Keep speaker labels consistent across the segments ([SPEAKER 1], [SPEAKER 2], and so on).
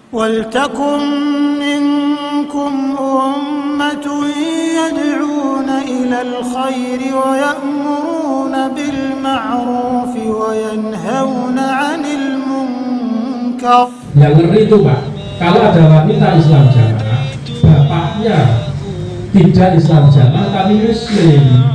[SPEAKER 1] وَلْتَكُنْ مِنْكُمْ أُمَّةٌ يَدْعُونَ إِلَى الْخَيْرِ وَيَأْمُرُونَ بِالْمَعْرُوفِ وَيَنْهَوْنَ عَنِ الْمُنْكَرِ.
[SPEAKER 2] Yang ngeri itu Pak, kalau ada wanita Islam jamaah, bapaknya tidak Islam jamaah tapi Muslim,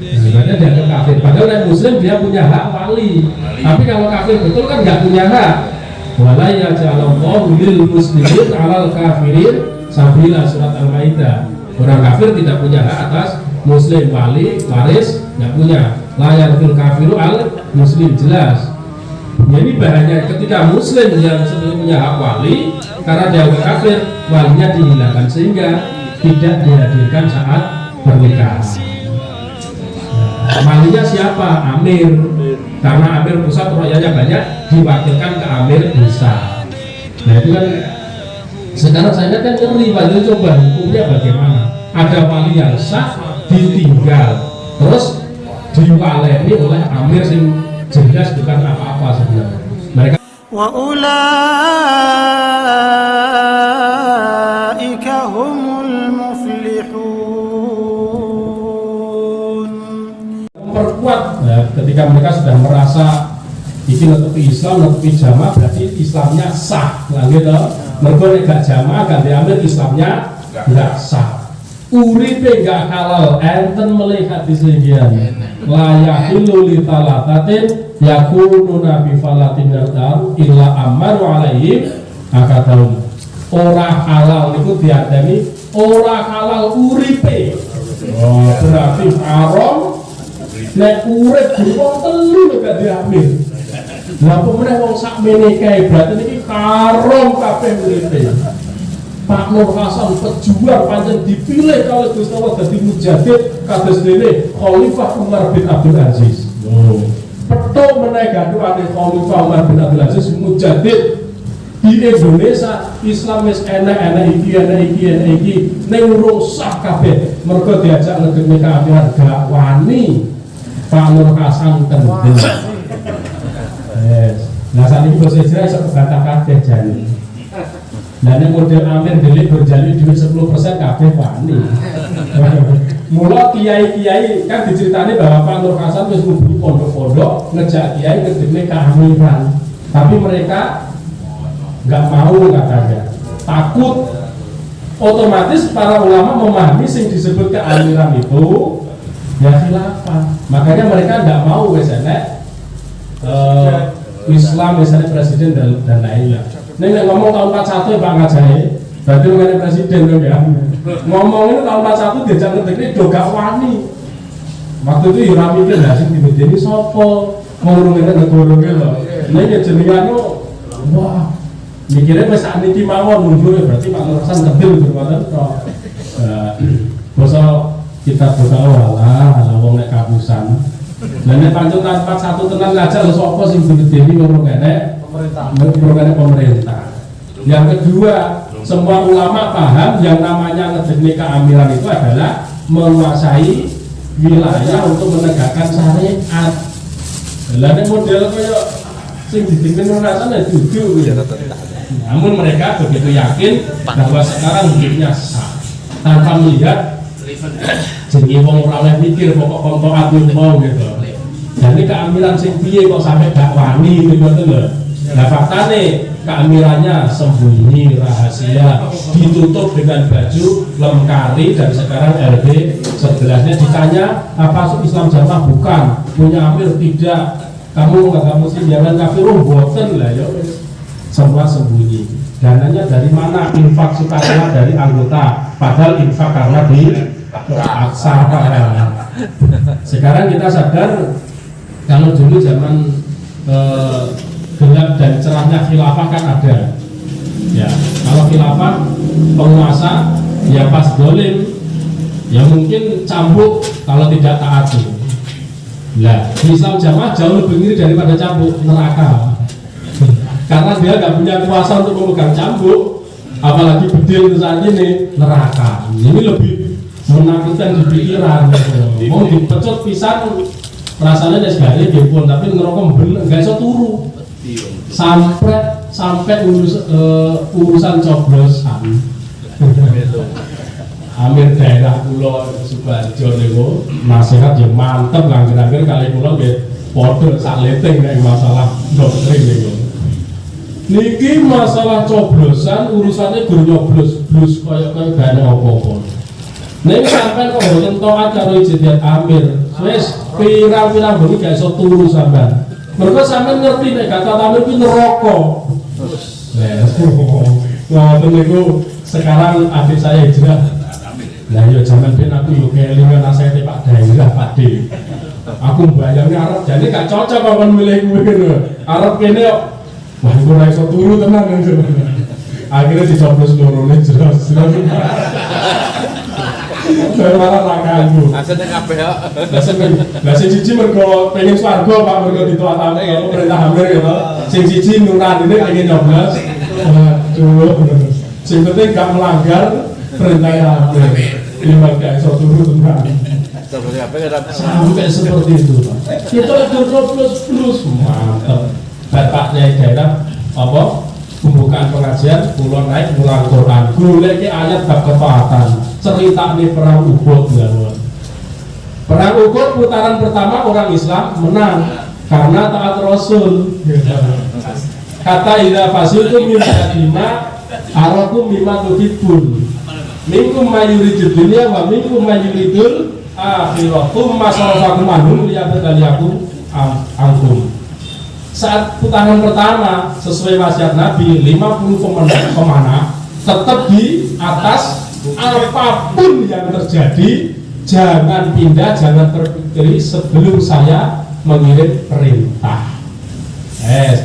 [SPEAKER 2] sebenarnya dia kafir. Padahal yang Muslim dia punya hak wali, tapi kalau kafir betul kan nggak punya hak. Wala yaj'alallahu lil muslimin 'alal kafirin sabila, surat Al-Maidah. Orang kafir tidak punya hak atas Muslim, wali, waris nggak punya. La yarfil kafiru al muslim, jelas. Jadi bahaya ketika Muslim yang sebelumnya punya hak wali, karena dia kafir, walinya dihilangkan sehingga tidak dihadirkan saat pernikahan. Walinya siapa? Amir. Karena amir pusat rakyatnya banyak, diwakilkan ke amir desa. Nah itu kan sekarang saya kan ngeri, padahal coba hukumnya bagaimana? Ada wali yang sah ditinggal, terus diwaleni oleh amir yang jelas bukan apa-apa sebenarnya. Mereka
[SPEAKER 1] wa ulaika humul muflihun.
[SPEAKER 2] Memperkuat ya, ketika mereka sudah merasa ini netepi Islam, netepi jamaah, berarti Islamnya sah. Lah gitu. Mergo nek gak jamaah ganti amir Islamnya enggak sah. Uripe gak halal, enten melihat di segian. La yahillu li talatatin yakunu nabi falatin dardaru illa amaru alaihim akadahum. Ora halal niku diadani ora halal uripe. Oh, berarti haram nek urip wong telu gak diambil. Lah pemenang wong sak mene kae berarti niki haram kabeh uripe. Pak Nur Hasan pejuang pancen dipilih kalau Gusti Allah dadi mujahid kados dene Khalifah Umar bin Abdul Aziz. Petuk menaik gaduhane Khalifah Umar bin Abdul Aziz mujahid di Indonesia. Islam wis enak-enak iki ning rusak kabeh mergo diajak ngegene keamiran gak wani. Pak Nur Hasan kendel. Nah saniki basa Israel iso kebantah kabeh jane. Nah nek model amir delik berjalin duit 10% kabeh wani. Mula kiai-kiai kan diceritani bahwa Pak Nur Hasan wis ngumpuli pondok-pondok ngejak kiai ngegene keamiran. Tapi mereka nggak mau katanya, takut. Otomatis para ulama memahami yang disebut keamiran itu ya khilafah. Makanya mereka nggak mau misalnya Islam misalnya presiden dan lainnya. Ini ngomong tahun 41 Pak Ngajai, berarti mengenai presiden ya. Ngomong ini tahun 41 diajak ngetik ini do gak wani. Waktu itu ya mikir lah sing dibedeni sapa, ngomong ngene negara lho. Nek jenengan wah mikirnya wis sakniki mawon mundur berarti Pak Nur Hasan kedel berwaten tok. Basa kita berdoa ala wong nek kapusan. Lah nek pancen tanpa satu tenan ngajak lho sapa sing dibedeni ngomong ngene pemerintah. Yang kedua, semua ulama paham yang namanya ngedeni keamiran itu adalah menguasai wilayah untuk menegakkan syariat. Lah nek model kaya sing dipimpin rasane dudu. Namun mereka begitu yakin bahwa sekarang hidupnya sah tanpa melihat jenenge wong ora oleh mikir pokok kontokan mau gitu. Jadi keamiran sing piye kok sampai gak wani ngono lho. Nah faktanya keamirannya sembunyi, rahasia, ditutup dengan baju lemkari dan sekarang LB 11-nya ditanya apa Islam jamaah bukan, punya amir tidak, kamu nggak muslim jangan kafir, boten lah ya, semua sembunyi. Dananya dari mana? Infak sukarela dari anggota, padahal infak karena di aksa. Sekarang kita sadar kalau dulu zaman gelap dan cerahnya khilafah kan ada ya, kalau khilafah penguasa ya pas dolim ya mungkin cambuk kalau tidak taat. Nah Islam jamaah jauh lebih ngeri daripada cambuk, neraka. Karena dia nggak punya kuasa untuk memegang cambuk, apalagi bedil itu saat ini, neraka. Ini lebih menakutkan di pikiran. Mau dipecut pisang rasanya sekali dipun, tapi ngerokok bener nggak bisa turu. Sampai sampai urusan coblosan. Amir daerah kula Subarjo niku nasihat yang mantep langgar-langgar kali kula nggih padha sak leting nek masalah doktrin niku. Niki masalah coblosan urusannya gur nyoblos-blos kaya gane apa-apa. Nek sampean kok mboten taat karo Ijidat Amir, wis pirang-pirang bengi gak iso turu sampean. Mergo sampean ngerti nek gak taat Amir kuwi neraka. Ngoten niku sekarang adik saya hijrah. Lah yo jaman ben aku yo kelingan nasihate Pak Daerah Pak D. Aku bayangnya arep jane gak cocok kon milih kuwi ngono. Arep kene kok wah iku ora iso turu tenan. Akhirnya dicoblos lorone jelas. Saya malah rakanku. Asline kabeh kok. Lah sing siji mergo pengen swarga Pak mergo ditoatake karo perintah Amir ya to. Sing siji nuranine pengen nyoblos. Aduh. Sing penting gak melanggar perintah Amir. Lima gak iso turu tenan. Sampai seperti itu Pak. Kita plus mantap. Bapaknya daerah apa? Pembukaan pengajian, pulau naik mulang Quran. Golek ayat bab ketaatan. Ceritane perang Uhud ya. Perang Uhud putaran pertama orang Islam menang karena taat Rasul. Kata idza fasiltum min bima arakum mimma tuhibbun. Minkum mayuridud dunya wa minkum mayuridul akhirah. Tsumma sarafakum anhum liyabtaliyakum ankum. Saat putaran pertama sesuai wasiat Nabi 50 pemanah tetap di atas apapun yang terjadi, jangan pindah, jangan terpikir sebelum saya mengirim perintah.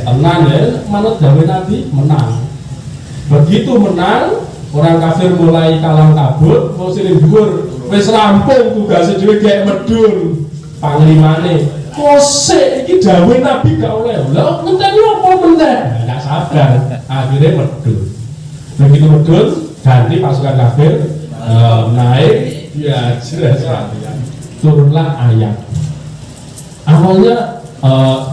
[SPEAKER 2] Tenang ya, manut dawuh Nabi menang. Begitu menang, orang kafir mulai kalang kabut, muslim dhuwur wis rampung tugasé dhewe gek medun panglimane. Kose iki dawuh Nabi gak oleh. Lah ngenteni apa meneh? Enggak sabar. Akhirnya medun. Begitu medun, ganti pasukan kafir naik ya jelas sekali. Turunlah ayat. Awalnya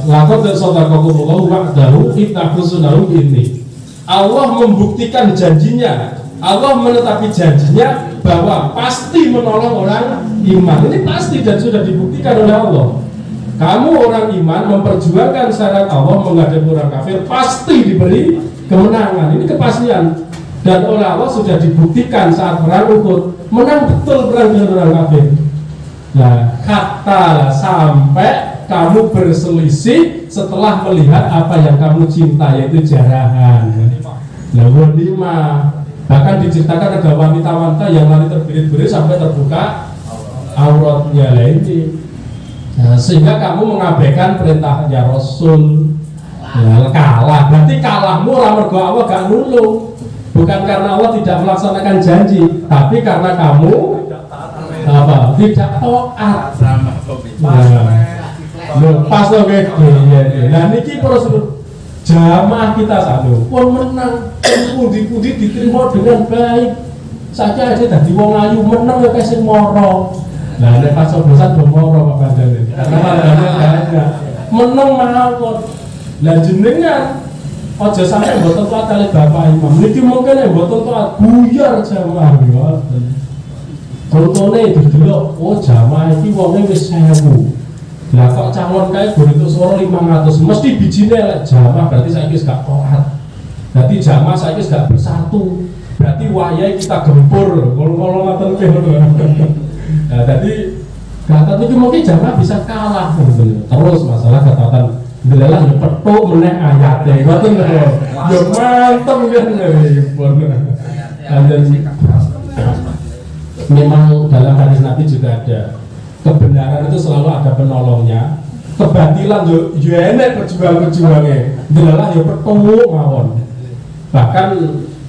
[SPEAKER 2] lakon dan saudaraku wa'dahu ittakhudhunahu ini. Allah membuktikan janjinya. Allah menetapi janjinya bahwa pasti menolong orang iman. Ini pasti dan sudah dibuktikan oleh Allah. Kamu orang iman memperjuangkan syarat Allah menghadapi orang kafir pasti diberi kemenangan. Ini kepastian. Dan oleh Allah sudah dibuktikan saat perang Uhud menang betul perang dengan orang kafir. Nah, katalah sampai kamu berselisih setelah melihat apa yang kamu cinta yaitu jarahan. Lalu 5 bahkan diceritakan ada wanita-wanita yang lari terbirit-birit sampai terbuka auratnya ini. Nah, sehingga kamu mengabaikan perintahnya Rasul. Nah, kalah. Berarti kalahmu ora mergo Allah gak nulung. Bukan karena Allah tidak melaksanakan janji, tapi karena kamu apa? Tidak taat. Lepas loh nah niki prosedur jamaah kita satu pun menang, pundi-pundi diterima dengan baik. Saja aja tadi wong ayu menang ya kasih moro. Nah nek pas coblosan do moro Pak Bandane. Karena ada menang mawon. Lah jenengan aja sampai mboten taat kali Bapak Imam. Niki mungkin nek mboten taat buyar jamaah ngoten. Contone didelok, oh jamaah iki wonge wis 1000. Lah kok calon kae bonito suara 500, mesti bijine lek jamaah berarti saiki wis gak taat. Berarti jamaah saiki wis gak bersatu. Berarti wayahe kita gempur. Kalau ngoten ki ngono. Nah, jadi kata itu mungkin jamaah bisa kalah bener. Terus masalah ketaatan delalah ya petuk meneh ayate. Ngoten lho. Ya mantep kan. Dan memang dalam hadis Nabi juga ada kebenaran itu selalu ada penolongnya. Kebatilan yo enek perjuangan-perjuangannya. Delalah ya petuk mawon. Bahkan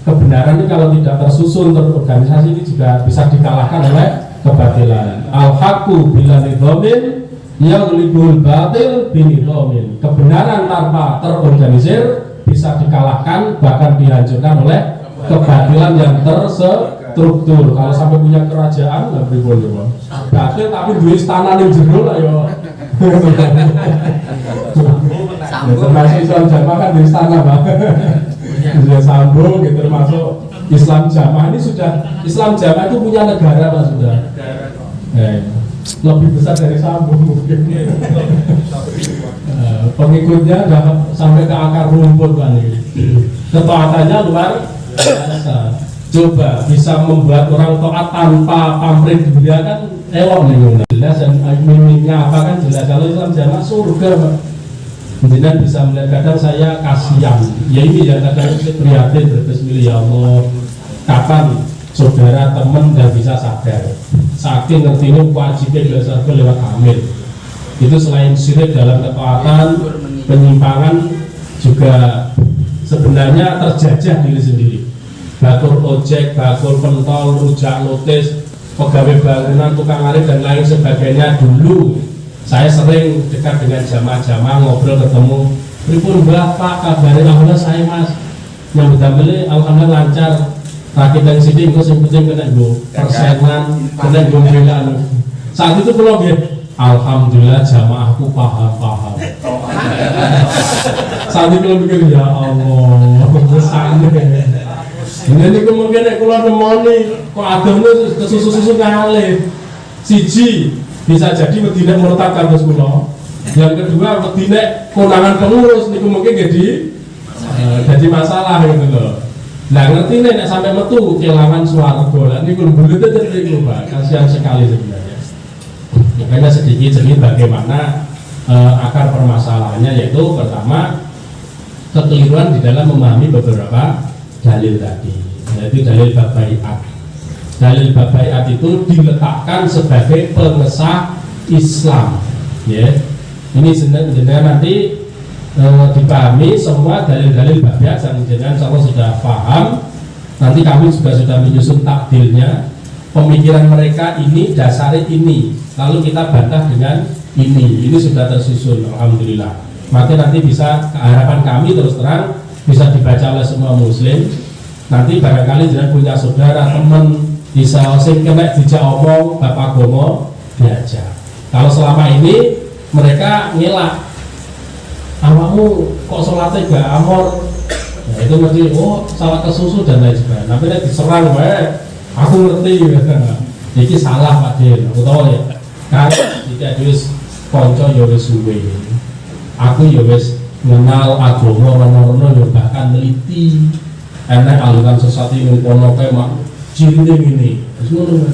[SPEAKER 2] kebenaran ini kalau tidak tersusun terorganisasi ini juga bisa dikalahkan oleh kebatilan. Al-haqqu bila nidhamin yaghlibul batil binidhamin. Kebenaran tanpa terorganisir bisa dikalahkan bahkan dihancurkan oleh kebatilan yang terstruktur. Kalau sampai punya kerajaan nggak pripun ya, batil tapi duwe istana ning jero lah ya. Termasuk Islam Jawa kan di istana, Pak. sudah sambung gitu, termasuk Islam Jamaah. Ini sudah Islam Jamaah itu punya negara Pak sudah. Lebih besar dari sambung mungkin. Pengikutnya udah sampai ke akar rumput Pak nih. Ketaatannya luar biasa. Coba bisa membuat orang taat tanpa pamrih dunia kan elok nih. Jelas dan minimnya apa kan jelas. Kalau Islam Jamaah surga Pak. Kemudian bisa melihat kadang saya kasihan. Ya ini yang kadang saya prihatin berbismillah ya Allah. Kapan saudara teman dan bisa sadar? Saking ngerti ini wajibnya belajar lewat amil. Itu selain syirik dalam ketaatan, penyimpangan juga sebenarnya terjajah diri sendiri. Bakur ojek, bakur pentol, rujak lotis, pegawai bangunan, tukang arif dan lain sebagainya. Dulu saya sering dekat dengan jamaah-jamaah, ngobrol ketemu. Pripun Mbah Pak kabarnya? Alhamdulillah saya Mas. Nyambut damel alhamdulillah lancar. Rakit dari sini engko sing penting kena nggo persenan, kena nggo belan. Saat itu kula nggih alhamdulillah jamaahku paham. Saat itu kula mikir ya Allah, besane. Ini mungkin nek kula nemoni kok agama kesusu-susu ngalih. Siji bisa jadi Medina meletakkan terus kula. Yang kedua Medina konangan pengurus niku mungkin jadi masalah gitu loh. Nah ngerti nek sampai metu kelangan swarga lan niku bulet niku Pak. Kasihan sekali sebenarnya. Makanya sedikit bagaimana akar permasalahannya, yaitu pertama kekeliruan di dalam memahami beberapa dalil tadi. Yaitu dalil bab baiat. Dalil bab baiat itu diletakkan sebagai pengesah Islam, ya. Ini sebenarnya nanti dipahami semua dalil-dalil bab baiat yang jenengan insyaallah sudah paham. Nanti kami juga sudah menyusun takdilnya. Pemikiran mereka ini dasarnya ini, lalu kita bantah dengan ini sudah tersusun alhamdulillah. Maka nanti bisa harapan kami terus terang bisa dibaca oleh semua muslim. Nanti barangkali jangan punya saudara teman bisa sing kena dijak omong bapak gomo diajak. Kalau selama ini mereka ngelak, awakmu kok sholatnya gak amor, nah, itu mesti salah kesusu dan lain sebagainya. Tapi nek diserang aku ngerti iki salah Pak Din, aku tahu ya kan tidak wis kanca ya wis suwe, aku ya wis mengenal agama rono-rono ya bahkan neliti enak aliran sesat ini kono kae mak cirine ngene wis ngono.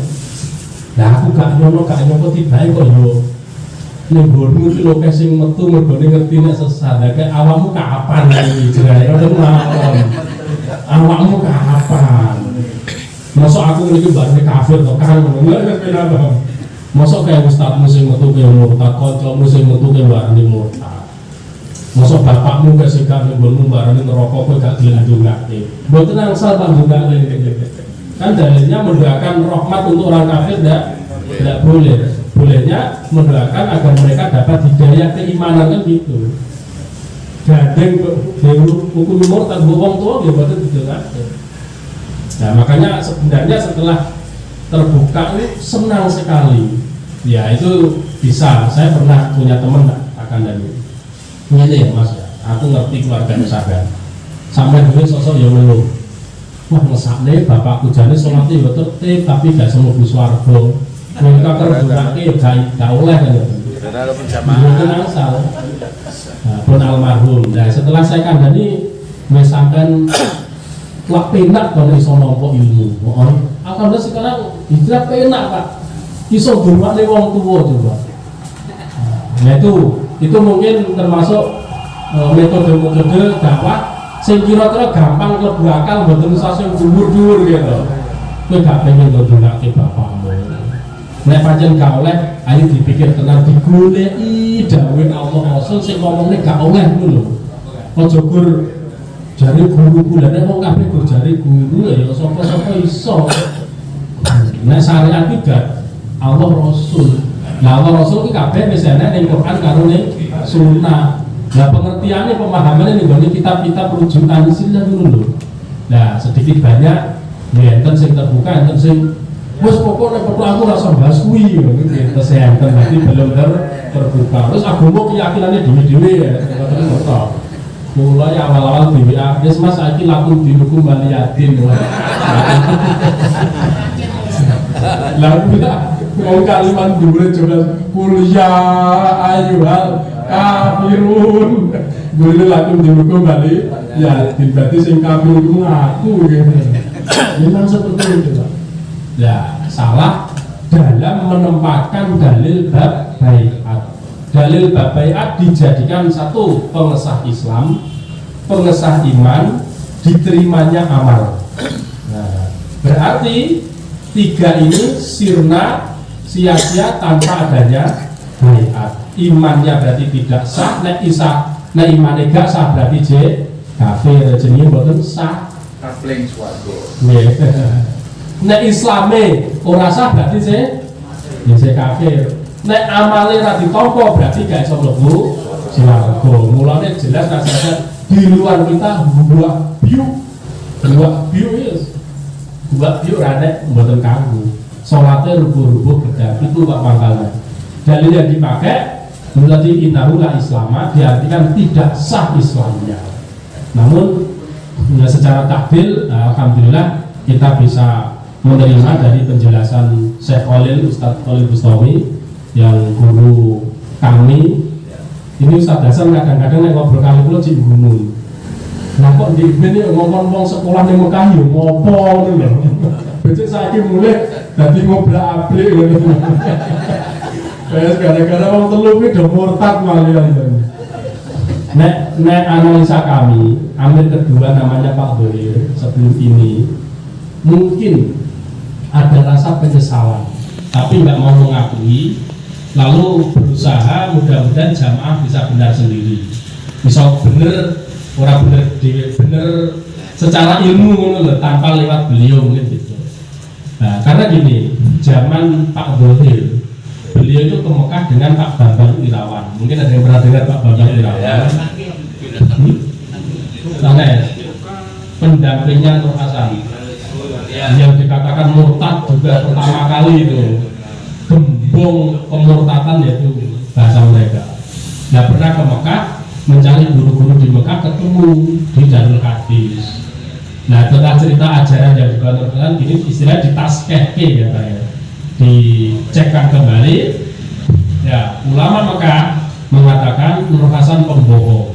[SPEAKER 2] Lah aku gak nyono tibae kok yo ning nggonmu iki lho sing metu mergone ngerti nek sesat. Lah kayak awakmu kapan iki jenenge ngono. Awakmu kapan? Masa aku niki bareng kafir to kan ngono lho kenapa? Masa kayak ustadmu sing metu ke murtad, kancamu sing metu ke bareng murtad. Masa bapakmu ke sing gak nggonmu bareng neraka kowe gak dilindungake. Mboten angsal panjenengan kan dalilnya mendoakan rahmat untuk orang kafir tidak boleh. Bolehnya mendoakan agar mereka dapat hidayah keimanan kan gitu. Gandeng hukum murtad wong tua ya mboten didoakan. Nah makanya sebenarnya setelah terbuka ini senang sekali. Ya itu bisa. Saya pernah punya teman akan dari ini ya Mas ya. Aku ngerti keluarga sahabat. Sampai dulu sosok yang ngeluh. Wah ngesakne bapakku jane sholatnya betul tapi gak semua swarga. Mereka terbuka ya gak oleh kan.
[SPEAKER 3] Karena penjamaah.
[SPEAKER 2] Itu asal. Pun almarhum. Nah setelah saya kandani misalkan wah penak kalau iso nampa ilmu. Alhamdulillah sekarang hijrah penak Pak. Iso durmane wong tuwa coba. Nah itu mungkin termasuk metode dakwah sing kira-kira gampang mlebu akal mboten usah sing dhuwur-dhuwur gitu. Kowe gak pengen ndongake bapakmu. Nek pancen gak oleh, ayo dipikir tenan digoleki dawuh Allah Rasul sing ngomongnya gak oleh ngono lho. Aja gur jare guru lha nek wong kabeh gur jare guru ya sapa-sapa iso. Nek syariat tidak Allah Rasul. Nah Allah Rasul ki kabeh wis ana ning Quran karo ning sunnah. Nah pengertiannya, pemahamannya nih kitab-kitab rujukan sila dulu loh. Nah sedikit banyak, ya enten sing terbuka, enten sing bos pokoknya aku rasa bahas kuih, gitu. Saya nanti belum terbuka. Terus agama keyakinannya dewi-dewi ya, Kula ya awal-awal BWA, "Yes Mas, saiki laku dinuku Baliadin." Lalu mau kalimat dulu coba kuliah ayuhal kafirun. Dulu laku dinuku Baliadin, berarti sing kafir itu ngaku gitu. Memang seperti itu, Pak. Ya, salah dalam menempatkan dalil bab baiat. Dalil bab baiat dijadikan satu pengesah Islam, pengesah iman, diterimanya amal. Nah, berarti tiga ini sirna sia-sia tanpa adanya baiat. Imannya berarti tidak sah, nek imane gak sah berarti kafir, jenenge mboten sah.
[SPEAKER 3] Kafling swarga.
[SPEAKER 2] Nek islame ora sah berarti kafir. Nek amale ra ditampa berarti gak iso mlebu swarga. Mulane jelas nasihat di luar kita buak biu yes. Buak biu ra nek mboten kanggo. Salate rubuh-rubuh gedang itu Pak pangkalnya. Dalil yang dipakai berarti innahu la islama diartikan tidak sah Islamnya. Namun secara takdil alhamdulillah kita bisa menerima dari penjelasan Syekh Ustadz Khalil Bustami yang guru kami. Ini Ustadz Hasan kadang-kadang ngobrol kali pulau cik gunung. Nah kok di ini ngomong sekolah di Mekah yuk ngopo nih loh. Becek saya mulai jadi ngobrol-abrik gitu. Kayak gara-gara orang telur ini udah murtad malian. Nek analisa kami, amir kedua namanya Pak Dohir sebelum ini mungkin ada rasa penyesalan, tapi nggak mau mengakui. Lalu berusaha mudah-mudahan jamaah bisa benar sendiri, bisa bener orang bener secara ilmu tanpa lewat beliau mungkin gitu. Nah, karena gini, zaman Pak Dohir beliau itu ke Mekah dengan Pak Bambang Irawan. Mungkin ada yang pernah dengar Pak Bambang Irawan. Pendampingnya Nur Hasan yang dikatakan murtad juga pertama kali itu. Gembong pemurtatan yaitu bahasa mereka. Nah pernah ke Mekah mencari guru-guru di Mekah, ketemu di Darul Hadis. Nah tentang cerita ajaran yang digunakan ini istilah ditaskehke ya Pak ya, dicekkan kembali. Ya ulama Mekah mengatakan Nur Hasan pembohong,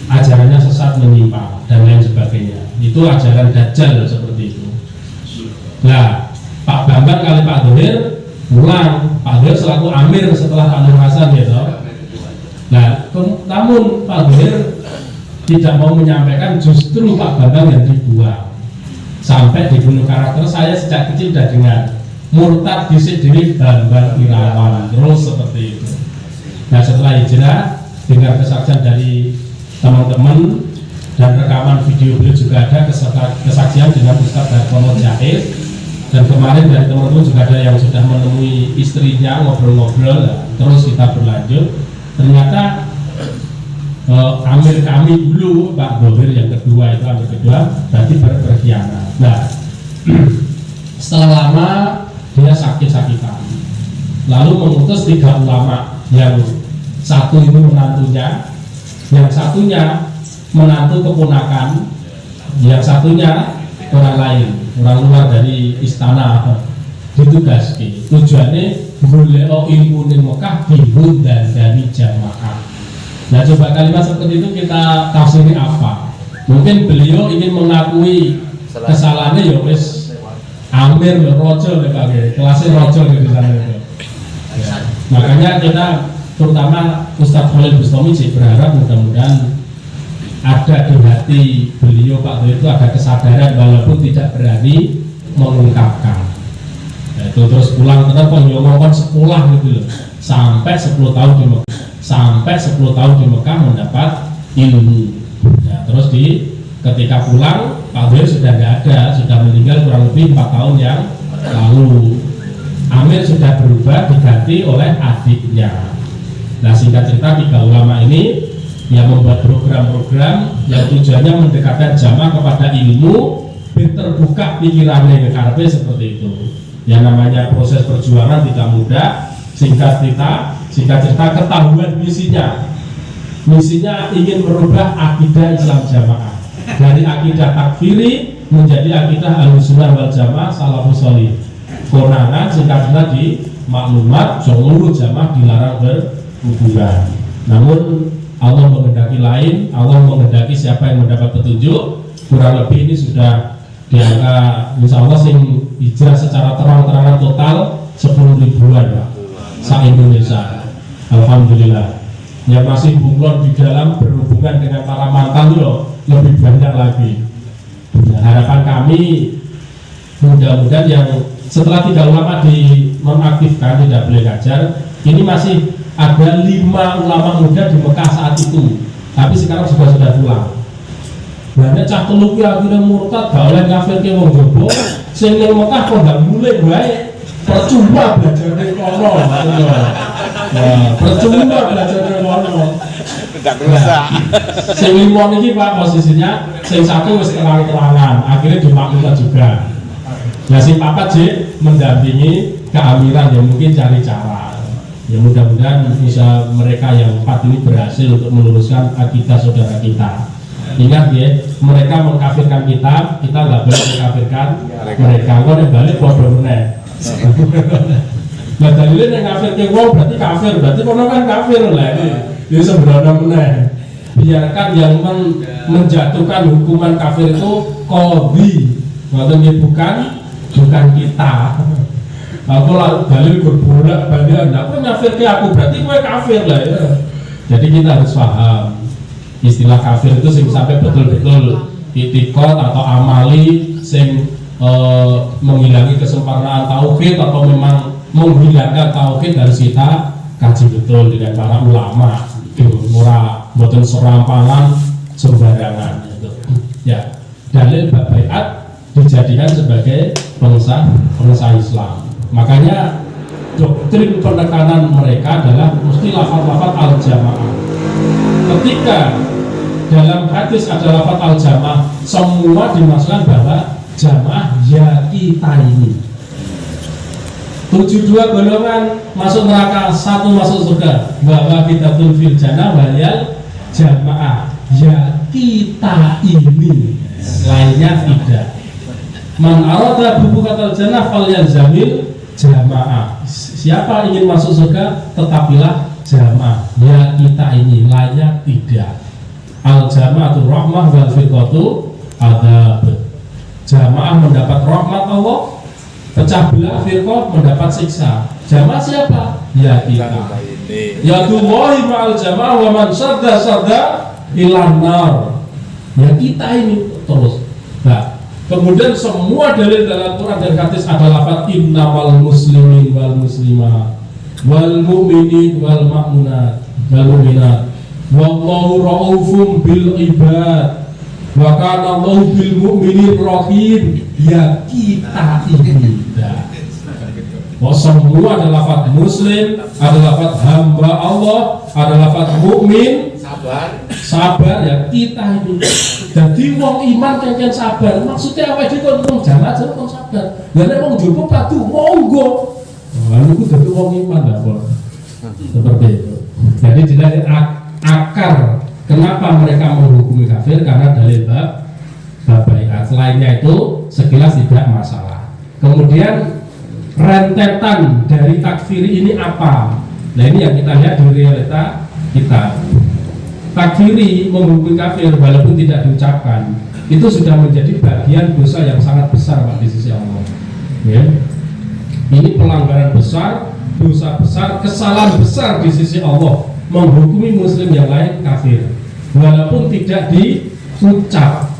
[SPEAKER 2] ajarannya sesat menyimpang dan lain sebagainya. Itu ajaran Dajjal seperti itu. Nah Pak Bambang kali Pak Dohir pulang, Pak Dohir selaku amir setelah Pak Nur Hasan gitu. Nah, namun Pak Dohir tidak mau menyampaikan, justru Pak Bambang yang dibuang. Sampai di Gunung Karakter saya sejak kecil sudah dengar murtad disik diri Bambang Irawan terus seperti itu. Nah setelah hijrah dengar kesaksian dari teman-teman dan rekaman video beliau juga ada kesaksian dengan Ustadz Dartono Jahid. Dan kemarin dari teman-teman juga ada yang sudah menemui istrinya ngobrol-ngobrol, terus kita berlanjut. Ternyata amir kami dulu Pak Dohir yang kedua itu amir kedua berarti berkhianat. Nah setelah lama dia sakit-sakitan, lalu mengutus 3 ulama, yang satu itu menantunya, yang satunya menantu keponakan, yang satunya orang lain, orang luar dari istana ditugaski. Tujuannya boleh ilmu di Mekah dihun dan dari jamaah. Nah coba kalimat seperti itu kita tafsiri apa? Mungkin beliau ingin mengakui kesalahannya ya wis amir rojo ya kelasnya rojo di sana itu. Ya. Makanya kita terutama Ustadz Khalil Bustami berharap mudah-mudahan ada di hati beliau Pak Dohir itu ada kesadaran walaupun tidak berani mengungkapkan. Itu terus pulang tetap ngomong sekolah gitu loh, sampai 10 tahun di Mekah, sampai 10 tahun di Mekah mendapat ilmu. Ya, terus ketika pulang Pak Dohir sudah nggak ada, sudah meninggal kurang lebih 4 tahun yang lalu. Amir sudah berubah diganti oleh adiknya. Nah singkat cerita 3 ulama ini yang membuat program-program yang tujuannya mendekatkan jamaah kepada ilmu, terbuka pikirannya ke karpe seperti itu. Yang namanya proses perjuangan tidak mudah. Singkat cerita ketahuan misinya. misinya ingin merubah akidah Islam Jamaah dari akidah takfiri menjadi akidah Ahlussunnah wal Jamaah salafus shalih. Konangan singkat di maklumat seluruh jamaah dilarang berhubungan. Namun Allah menghendaki lain, Allah menghendaki siapa yang mendapat petunjuk. Kurang lebih ini sudah di angka insya Allah sing hijrah secara terang-terangan total 10 ribuan Pak, se-Indonesia. Alhamdulillah. Yang masih bunglon di dalam berhubungan dengan para mantan loh lebih banyak lagi. Nah, harapan kami mudah-mudahan yang setelah 3 ulama dinonaktifkan tidak boleh ngajar, ini masih ada 5 ulama muda di Mekah saat itu, tapi sekarang sudah pulang. Banyak cah teluk akhirnya murtad, gak oleh kafir ke wong jowo, sing ning Mekah kok gak mulai baik. Percuma belajar dari kono. Percuma belajar dari kono.
[SPEAKER 3] Tidak rusak.
[SPEAKER 2] Sing limo niki Pak posisinya, sing satu wis terang-terangan, akhirnya dimaklumkan juga. Nah sing papat sih mendampingi keamiran yang mungkin cari cara. Ya mudah-mudahan bisa mereka yang 4 ini berhasil untuk meluruskan akidah saudara kita. Ingat ya, mereka mengkafirkan kita nggak boleh mengkafirkan mereka. Kau yang balik bodoh meneh. Nah dalilnya yang kafir ke wong berarti kafir, berarti kono kan kafir lah ini. Dia sebenarnya meneh. Biarkan yang menjatuhkan hukuman kafir itu qadhi, maksudnya bukan kita. Aku lalu dalil berbolak balik, aku kafir ke aku berarti gue kafir lah ya. Jadi kita harus paham istilah kafir itu sing sampai betul-betul itikad atau amali sing menghilangi kesempurnaan tauhid atau memang menghilangkan tauhid harus kita kaji betul dengan para ulama. Murah boten serampangan sembarangan gitu. Ya, dalil bab baiat dijadikan sebagai pengusah Islam. Makanya doktrin penekanan mereka adalah mesti lafaz-lafaz al-jamaah. Ketika dalam hadis ada lafaz al-jamaah, semua dimaksudkan bahwa jamaah ya kita ini 72 golongan masuk neraka, 1 masuk surga. Bahwa kita fil jannah wal jamaah ya kita ini, lainnya tidak. Man arada bubukatal jannah falyalzamil jamaah. Siapa ingin masuk surga tetapilah jamaah ya kita ini, lainnya tidak. Al jamaatul rahmah wal firqatu adzab. Jamaah mendapat rahmat Allah, pecah belah firqah mendapat siksa. Jamaah siapa? Ya kita. Ya Allahi ma'al jamaah wa man sadda ilan nar. Ya kita ini terus. Nah, kemudian semua dalil dalam Quran dan hadis ada lafaz innamal muslimin wal muslimat wal mu'minin wal mu'minat wallahu raufum bil ibad wa kana Allahu bil mu'minin rahim. Ya kita ini. Semua ada lafaz muslim, ada lafaz hamba Allah, ada lafaz mukmin, sabar ya kita ini. Jadi wong iman kengken sabar. Maksudnya apa itu wong jamaah wong sabar. Lah nek wong jowo padu monggo. Lalu ku dadi wong iman lah kok. Seperti itu. Jadi dari akar kenapa mereka menghukumi kafir karena dalil bab baiat. Selainnya itu sekilas tidak masalah. Kemudian rentetan dari takfiri ini apa? Nah ini yang kita lihat di realita kita. Takfiri menghukumi kafir walaupun tidak diucapkan itu sudah menjadi bagian dosa yang sangat besar Pak di sisi Allah. Ya. Ini pelanggaran besar, dosa besar, kesalahan besar di sisi Allah menghukumi muslim yang lain kafir walaupun tidak diucap.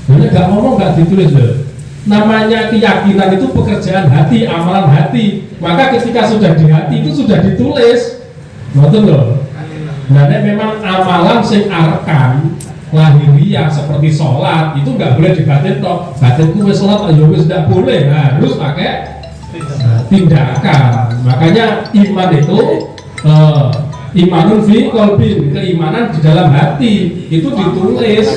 [SPEAKER 2] Jadi nggak ngomong, nggak ditulis loh. Namanya keyakinan itu pekerjaan hati, amalan hati. Maka ketika sudah di hati itu sudah ditulis. Betul loh. Nah, memang amalan sing arkan lahiriah seperti sholat itu nggak boleh dibatin toh. Batinku wis sholat ayo wis nggak boleh, harus pakai tindakan. Makanya iman itu imanun fi qalbin, keimanan di dalam hati itu ditulis.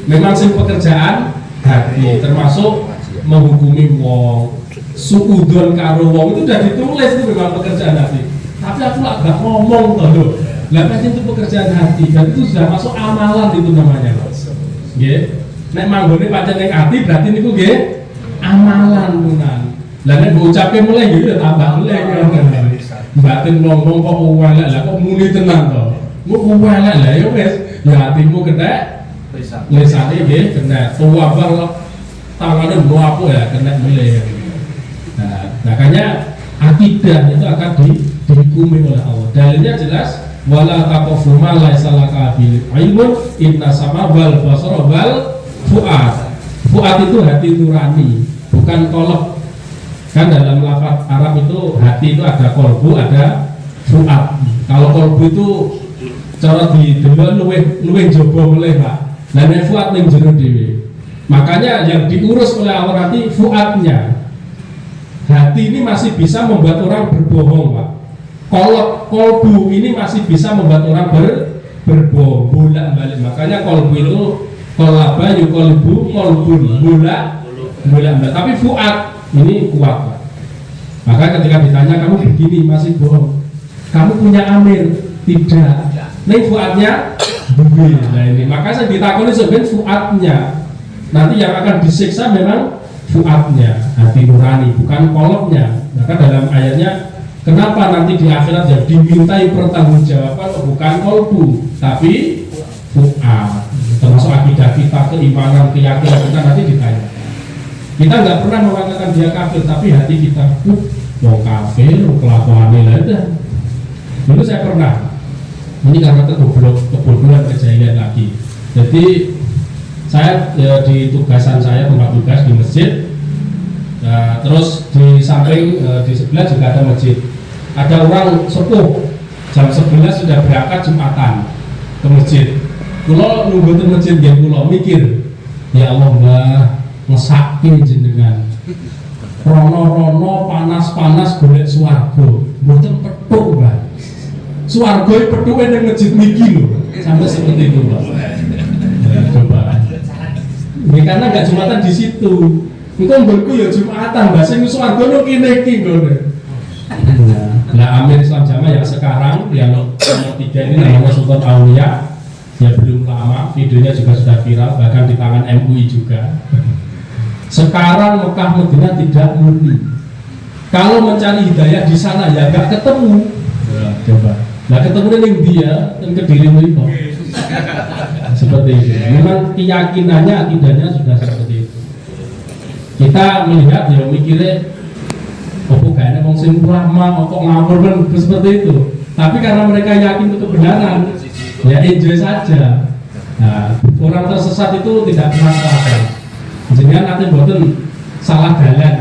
[SPEAKER 2] Memang sing pekerjaan hati, termasuk menghukumi wong, suudon karo wong itu udah ditulis, itu memang pekerjaan hati. Tapi aku gak ngomong toh. Lah pancen itu pekerjaan hati, dan itu sudah masuk amalan itu namanya, Mas. Nggih. Nek manggone pancen ning ati berarti niku nggih amalan tenan. Lah nek mbok ucapke mulai nggih ya tambah mulai batin ngomong kok uwelek, lah kok muni tenan to. Mbok uwelek lah ya wis, ya atimu kena lisane nggih kena tua bang tangannya apa ya kena mulai. Nah, makanya akidah itu akan dihukumi oleh Allah. Dalilnya jelas wala taqfu ma laisa laka bil ilmun inna sama wal basara wal fuad. Fuad itu hati nurani, bukan kolok. Kan dalam lafaz Arab itu hati itu ada kolbu, ada fuad. Kalau kolbu itu cara didelok luwih jaba meleh, Pak. Lah nek fuad ning jero dhewe. Makanya yang diurus oleh Allah nanti fuadnya. Hati ini masih bisa membuat orang berbohong, Pak. Kolbu ini masih bisa membuat orang berbohong, bolak-balik. Makanya kolbu itu kolaba yukolbu kolbun, bolak-balik. Tapi fuad ini kuat, Pak. Maka ketika ditanya kamu begini masih bohong, kamu punya amir? Tidak. Ini fuadnya begini. Nah ini maka saya ditakoni sebenarnya fuadnya. Nanti yang akan disiksa memang fuadnya, hati nurani, bukan koloknya. Maka dalam ayatnya, kenapa nanti di akhirat yang dimintai pertanggungjawaban bukan kolbu, tapi fuad. Termasuk akidah kita, keimanan, keyakinan kita nanti ditanya. Kita nggak pernah mengatakan dia kafir, tapi hati kita, mau kafir, kelakuannya lah. Dulu saya pernah, ini karena kebodohan kejadian lagi. Jadi saya di tugasan saya tempat tugas di masjid, terus di samping di sebelah juga ada masjid. Ada orang sepuh jam 11 sudah berangkat Jumatan ke masjid. Kulo nunggu di masjid dia kulo mikir, ya Allah mbah ngesakin jenengan. Rono-rono panas-panas golek swarga, mboten petuk mbah. Swarga petuke ning masjid niki lho, sampai seperti itu Pak. Coba. Ya, karena nggak Jumatan di situ. Engko mbelku ya Jumatan, Mbak sing swarga no kene iki ngene. Nah, Amir Islam Jamaah yang sekarang yang nomor 3 ini namanya Sultan Aulia. Ya belum lama, videonya juga sudah viral, bahkan di tangan MUI juga. Sekarang Mekah Madinah tidak murni. Kalau mencari hidayah di sana ya nggak ketemu. Ya, coba. Nah ketemu dengan dia dan Kediri itu. Seperti itu. Memang keyakinannya, akidahnya sudah seperti itu. Kita melihat ya mikirnya, kok kayaknya wong sing ulama kok ngawur kan seperti itu. Tapi karena mereka yakin itu kebenaran, ya enjoy saja. Nah, orang tersesat itu tidak pernah salah. Jangan nanti boten salah jalan.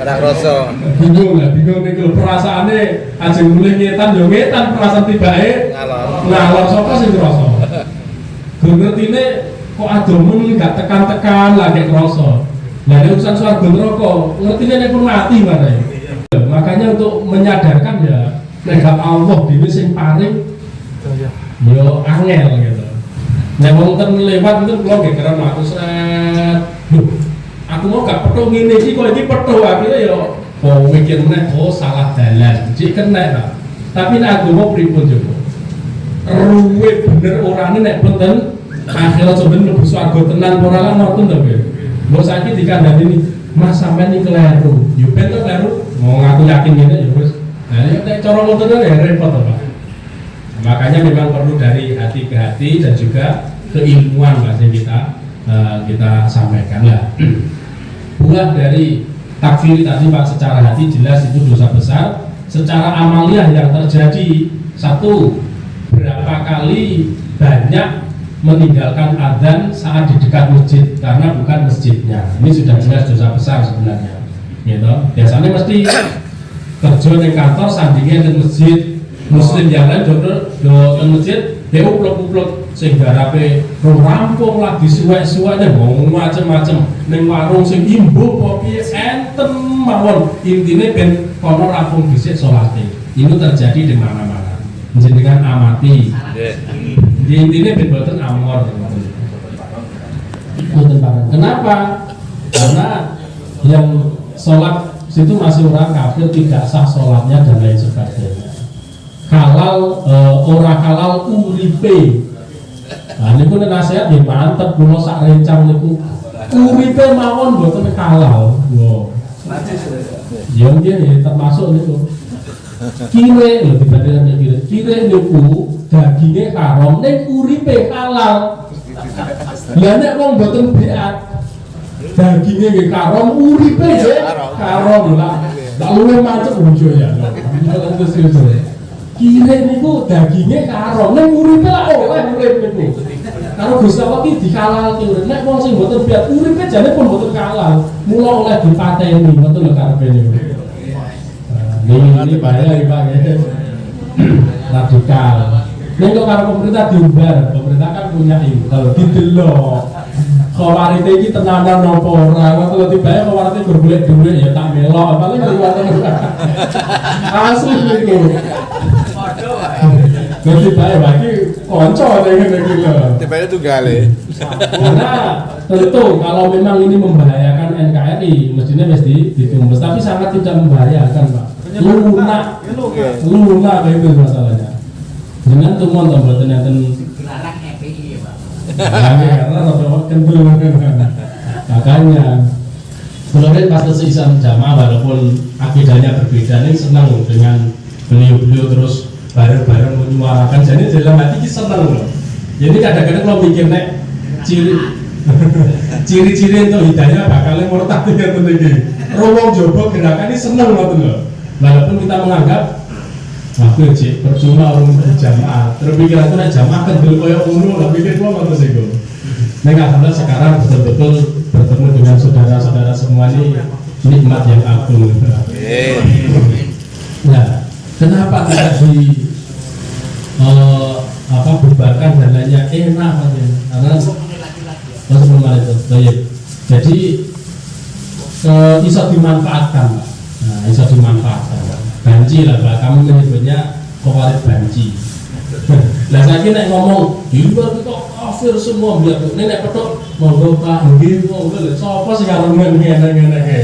[SPEAKER 3] Ora kroso.
[SPEAKER 2] Bingung nih kalau perasaannya aja mulai ngetan, yo ngetan perasaan tibake ngalor sapa sing kroso. Ngertine kok adomen gak tekan-tekan lagi kroso. Lah nek urusan swarga neraka, ngertine nek pun mati bareng. Makanya untuk menyadarkan ya nek Allah dhewe sing paring yo angel gitu. Nek wong ten lewat itu kula nggih keren matur sret. Aku mau gak petuk ngene iki kok iki petuk akhirnya yo mikir meneh salah dalan. Jek kena ta. Tapi nek aku mau pripun coba. Ruwe bener orane nek boten akhirat sampeyan mlebu swarga tenan ora lan ngoten to kowe. Mbok saiki dikandani ini, Mas sampean iki kleru. Yo ben to kleru. Mau ngaku yakin ngene ya wis. Nah nek cara ngoten ya repot to, Pak. Makanya memang perlu dari hati ke hati dan juga keilmuan bahasa kita sampaikan lah. Buah dari takfir tadi Pak, secara hati jelas itu dosa besar. Secara amaliyah yang terjadi, satu, berapa kali banyak meninggalkan adzan saat di dekat masjid karena bukan masjidnya. Ini sudah jelas dosa besar sebenarnya. Gitu. Biasanya mesti kerja di kantor sandingnya di masjid. Muslim yang lain di masjid dia uplok-uplok sehingga rapi rampung lagi suwe-suwenya ngomong macem-macem neng warung sing imbuh kopi enten mawon intinya ben kono rampung dhisik salate. Ini terjadi di mana-mana. Jenengan amati. Di intinya ben boten amor. Kenapa? Karena yang sholat situ masih orang kafir tidak sah sholatnya dan lain sebagainya. halal ora halal uripe. Nah niku nasihat nggih mantep kula sak rencang niku. Uripe mawon mboten halal. Lho. Ya nggih termasuk niku. Kire lho dibandingkan kire. Kire niku dagingnya haram ning uripe halal. Lah nek wong mboten biat dagingnya nggih haram uripe nggih haram lah. Tak luwih macet bojo ya. Kire niku dagingnya haram ning uripe lah oleh urip niku. Karo Gusti Allah iki dihalalke urip. Nek wong sing mboten biat uripe jane pun mboten halal. Mula oleh dipateni ngoten lho karepe niku. Ini bahaya ya Pak ya. Radikal. Ini kok kalau pemerintah diumbar, pemerintah kan punya ini. Kalau didelok, kawarite ini tenanan nopo ora. Kalau tiba-tiba kawarite berbulet-bulet ya tak melok. Paling liwat asli itu. Nanti tiba-tiba bagi konco dengan gitu.
[SPEAKER 3] Tiba-tiba tunggale.
[SPEAKER 2] Karena tentu kalau memang ini membahayakan NKRI, mestinya mesti ditumbas. Tapi sangat tidak membahayakan Pak. Lunak kayak itu masalahnya. Dengan tumon tombol ternyata
[SPEAKER 4] dilarang FPI ya Pak.
[SPEAKER 2] karena rada kendul makanya sebenarnya pas Islam jamaah walaupun akidahnya berbeda nih senang dengan beliau terus bareng-bareng menyuarakan. Jadi dalam hati kita senang loh. Jadi kadang-kadang kalau mikir nek ciri-ciri untuk hidayah bakalnya murtad ya tentu ini. Rawong jobo gerakan ini senang loh. Walaupun kita menganggap aku cek percuma orang berjamaah, terpikir aku nak jamaah kendel koyo ngono, lah pikir gua ngono sih gua. Nek alhamdulillah sekarang betul-betul bertemu dengan saudara-saudara semua ini nikmat yang agung. Nah, kenapa tidak bubarkan dan lainnya enak katanya? Karena sebelum itu, baik. Jadi bisa dimanfaatkan, Pak. Nah, bisa dimanfaatkan. Banci lah, Pak. Kamu menyebutnya kawarit banci. Lah saya kira ngomong di luar itu kafir semua biar ini nek petok monggo Pak nggih monggo lho sapa sing karemen ngene-ngene.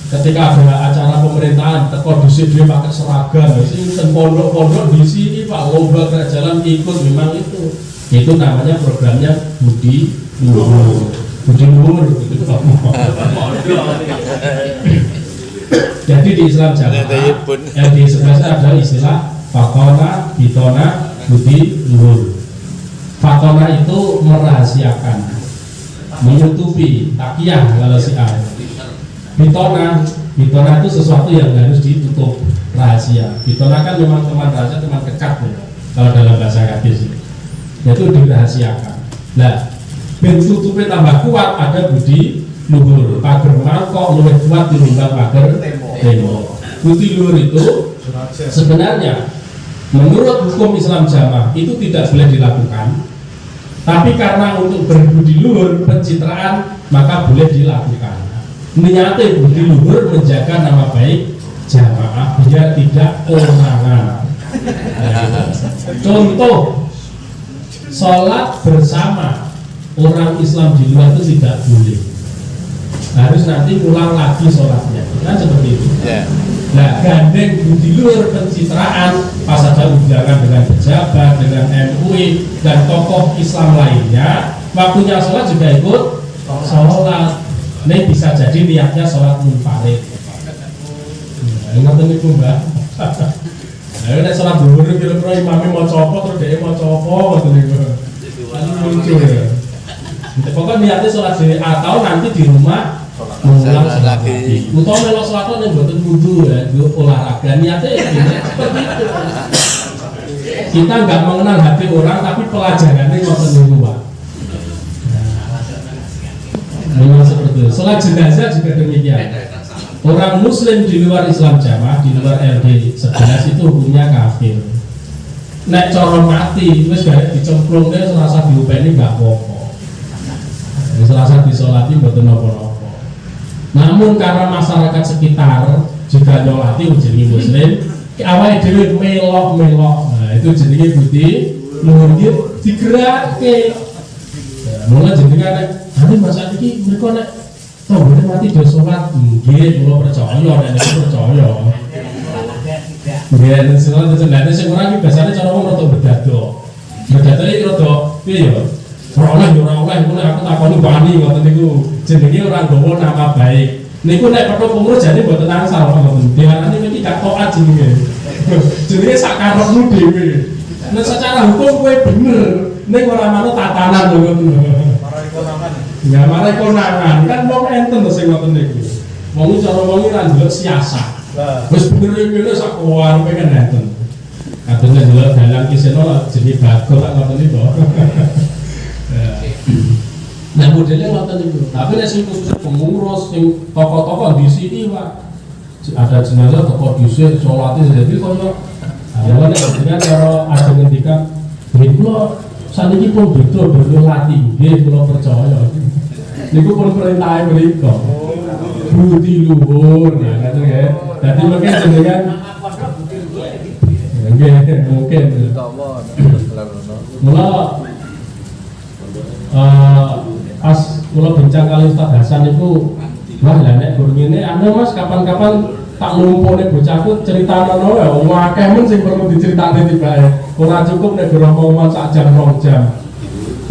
[SPEAKER 2] Ketika ada acara pemerintahan teko dhisik dhewe pakai seragam sing ten pondok-pondok di sini Pak lomba jalan ikut memang itu namanya programnya Budi Luhur. Budi Luhur itu Pak. Jadi di Islam Jamaah yang di sebelah ada istilah Fatona, Bitona, Budi Luhur. Fatona itu merahasiakan, menutupi, takiyah kalau si A. Bitona itu sesuatu yang harus ditutup rahasia. Bitona kan memang teman rahasia, teman dekat ya. Kalau dalam bahasa hadis itu dirahasiakan. Nah, bentutupe tambah kuat ada Budi Luhur. Pager mangkok lebih kuat dibanding pager tembok. Budi Luhur itu sebenarnya menurut hukum Islam Jamaah itu tidak boleh dilakukan. Tapi karena untuk berbudi luhur pencitraan maka boleh dilakukan. Niatnya budi luhur menjaga nama baik jamaah biar tidak konangan. Contoh sholat bersama orang Islam di luar itu tidak boleh. Harus nanti ulang lagi sholatnya, kan seperti itu. Nah, gandeng budi luhur pencitraan pas ada undangan dengan pejabat, dengan MUI dan tokoh Islam lainnya, waktunya sholat juga ikut sholat. Ini bisa jadi niatnya sholat munfarid. Ingat itu Mbak. Nah, ini sholat duhur kira-kira imamnya mau copot terus dia mau copot gitu. Ini lucu ya. Pokoknya niatnya sholat sendiri atau nanti di rumah mengulang sholat lagi. Utama melok sholat yang buatan wudhu ya, olahraga niatnya ya seperti itu. Kita nggak mengenal hati orang, tapi pelajarannya ngoten niku Pak. Memang seperti itu. Sholat jenazah juga demikian. Orang Muslim di luar Islam Jamaah, di luar RD 11 itu hukumnya kafir. Nek cara mati, wis gak dicemplungnya selasa diupeni nggak apa-apa. Selasa disolati mboten napa-napa. Namun karena masyarakat sekitar juga nyolati jenenge Muslim, awake dhewe melok-melok. Nah, itu jenenge budi luhur digerakke. Mulai jenengan nek masa iki mriko nek tombone mati do salat nggih kula percaya nek percaya. Ya, sesuatu sebenarnya sekurang ini biasanya cara orang rotok bedado ini rotok, iya ya orang aku takoni wani ngoten niku jenenge orang gawa nama baik niku nek perlu pengurus jadi buat tenang salah ngoten diarani iki gak taat jenenge sak karepmu dhewe nek secara hukum kowe bener ning ora manut tatanan lho ngoten ya marai konangan kan wong enten to sing ngoten niku wong cara wong iki ra ndelok siasat wis bener ngene sak karepe kan enten katanya ndelok dalang kiseno jenenge bagol lak ngoten niku nah modelnya ngoten niku tapi nek sing khusus pengurus sing tokoh-tokoh di sini Pak ada jenazah tokoh dhisik salate dadi koyo ana nek jenengan karo ajeng ngendikan nggih kula saniki pun beda dhewe lati nggih kula percaya niku pun perintah mriku budi luhur nah ngoten nggih dadi mungkin jenengan nggih mungkin mula pas kula bincang kali Ustaz Hasan itu wah lah nek gur ngene anu Mas kapan-kapan tak lumpune bocahku critanane ya wong akeh men sing perlu diceritake tibake ora cukup nek gur omongan sak jam 2 jam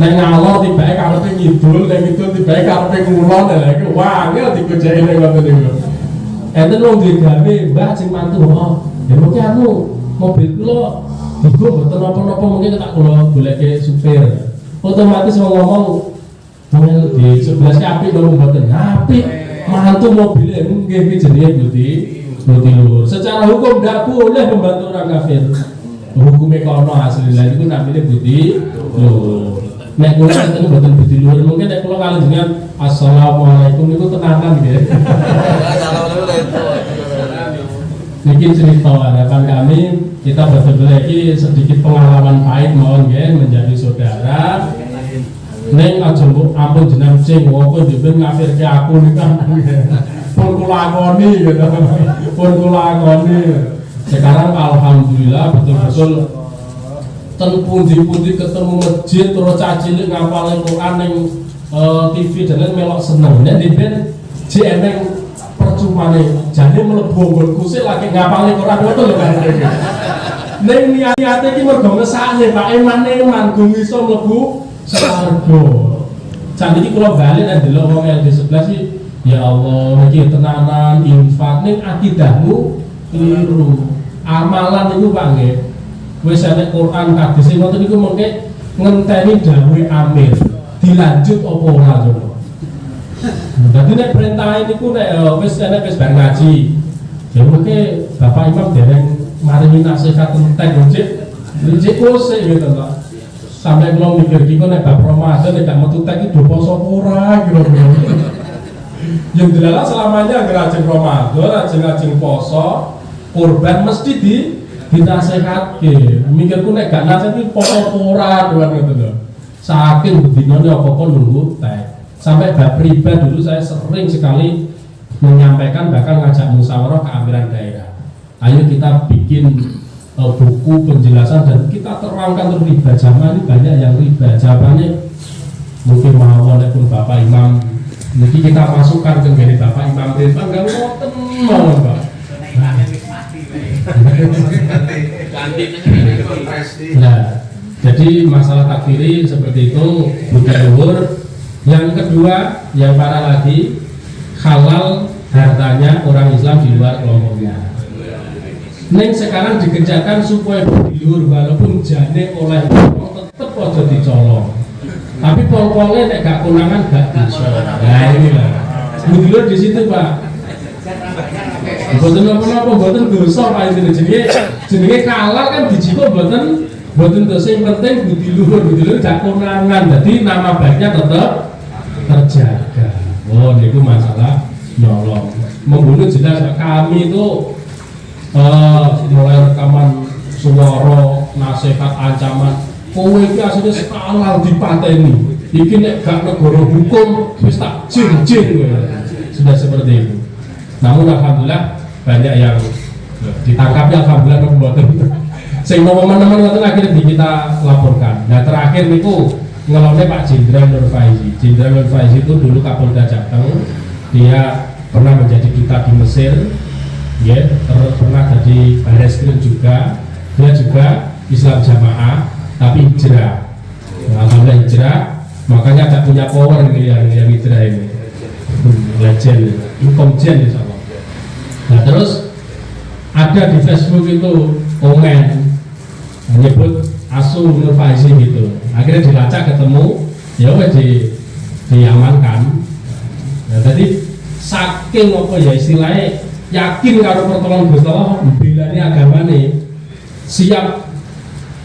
[SPEAKER 2] nek ngalor tibake karepe ngidul nek ngidul tibake karepe ngulon lha iki wah angel digojeki nek ngoten niku enten wong digawe mbah sing mantu ya mungkin anu mobil kula digo mboten napa-napa mungkin tak kula goleke supir otomatis ngomong di sebelah apik lho mboten apik mantu mobilnya nggih iki jenenge budi luhur secara hukum ndak boleh membantu orang kafir hukumnya kono asli lha niku namine budi luhur nek kula enten mboten budi luhur mungkin nek kula kali dengan assalamualaikum niku tenanan nggih niki cerita harapan kami kita betul-betul lagi sedikit pengalaman pahit mohon nggih menjadi saudara neng aja mbok ampun jeneng cing wong dhewe ngafirke aku niku pun kula akoni gitu pun kula akoni sekarang alhamdulillah betul-betul ten pundi-pundi ketemu masjid terus cacilik ngapalin Quran ning TV dan melok seneng nek ben jeneng percumane jane mlebu nggonku sik lagi ngapalin Quran ngono lho kan ning niate iki mergo ngesake Pak eman-eman gung iso mlebu swarga. Jan iki kula bali nek delok wong LD11 iki ya Allah iki tenanan infak ning akidahmu keliru. Amalan niku Pak nggih. Wis ana Quran hadis ngoten niku mengke ngenteni dawuhe Amir. Dilanjut apa ora coba. Dadi nek perintah niku nek wis ana wis bar ngaji. Ya mengke Bapak Imam dereng maringi nasihat entek njik kose gitu Pak. Sampai kalau mikir gitu nek bab Ramadan nek gak metu tek iki poso ora kira-kira. Yang dilalah selamanya ngerajin Ramadan, ajeng poso, kurban mesti dinasehatke. Mikirku nek gak nasihat iki poso ora ngono lho. Saking bedinane apa-apa nunggu tek. Sampai bab riba dulu saya sering sekali menyampaikan bahkan ngajak musyawarah keamiran daerah. Ayo kita bikin buku penjelasan dan kita terangkan riba. Zaman ini banyak yang riba. Jawabannya mungkin mau pun Bapak Imam. Nanti kita masukkan ke gini Bapak Imam Ridwan nggak mau Pak. Nah, jadi masalah takfiri seperti itu budi luhur. Yang kedua, yang parah lagi halal hartanya orang Islam di luar kelompoknya. Neng sekarang dikerjakan supaya budi luhur walaupun jane oleh tetep aja dicolong. Tapi pol-polnya nek gak konangan gak bisa. Nah inilah budi luhur di situ Pak. Boten apa-apa, boten dosa Pak itu jenenge halal kan dijiko boten dosa yang penting budi luhur gak konangan. Jadi nama baiknya tetap terjaga. Oh niku masalah nyolong. Membunuh jelas kami itu mulai rekaman suara nasihat ancaman kowe iki asline halal dipateni iki nek gak negara hukum wis tak jin-jin kowe sudah seperti itu. Namun alhamdulillah banyak yang ditangkap ya alhamdulillah mboten sing momen-momen ngoten akhirnya kita laporkan. Nah terakhir niku ngelone Pak Jenderal Nur Faizi. Jenderal Nur Faizi itu dulu Kapolda Jateng, dia pernah menjadi duta di Mesir. ya, pernah jadi Bareskrim juga. Dia juga Islam jamaah tapi hijrah. Nah, alhamdulillah hijrah, makanya tak punya power ini yang hijrah ini. Legend, komjen insya Allah. Nah terus ada di Facebook itu komen menyebut Asu Nur Faizi gitu. Akhirnya dilacak ketemu, ya wes diamankan. Nah tadi saking apa ya istilahnya yakin karo pertolongan Gusti Allah membelani agama nih, siap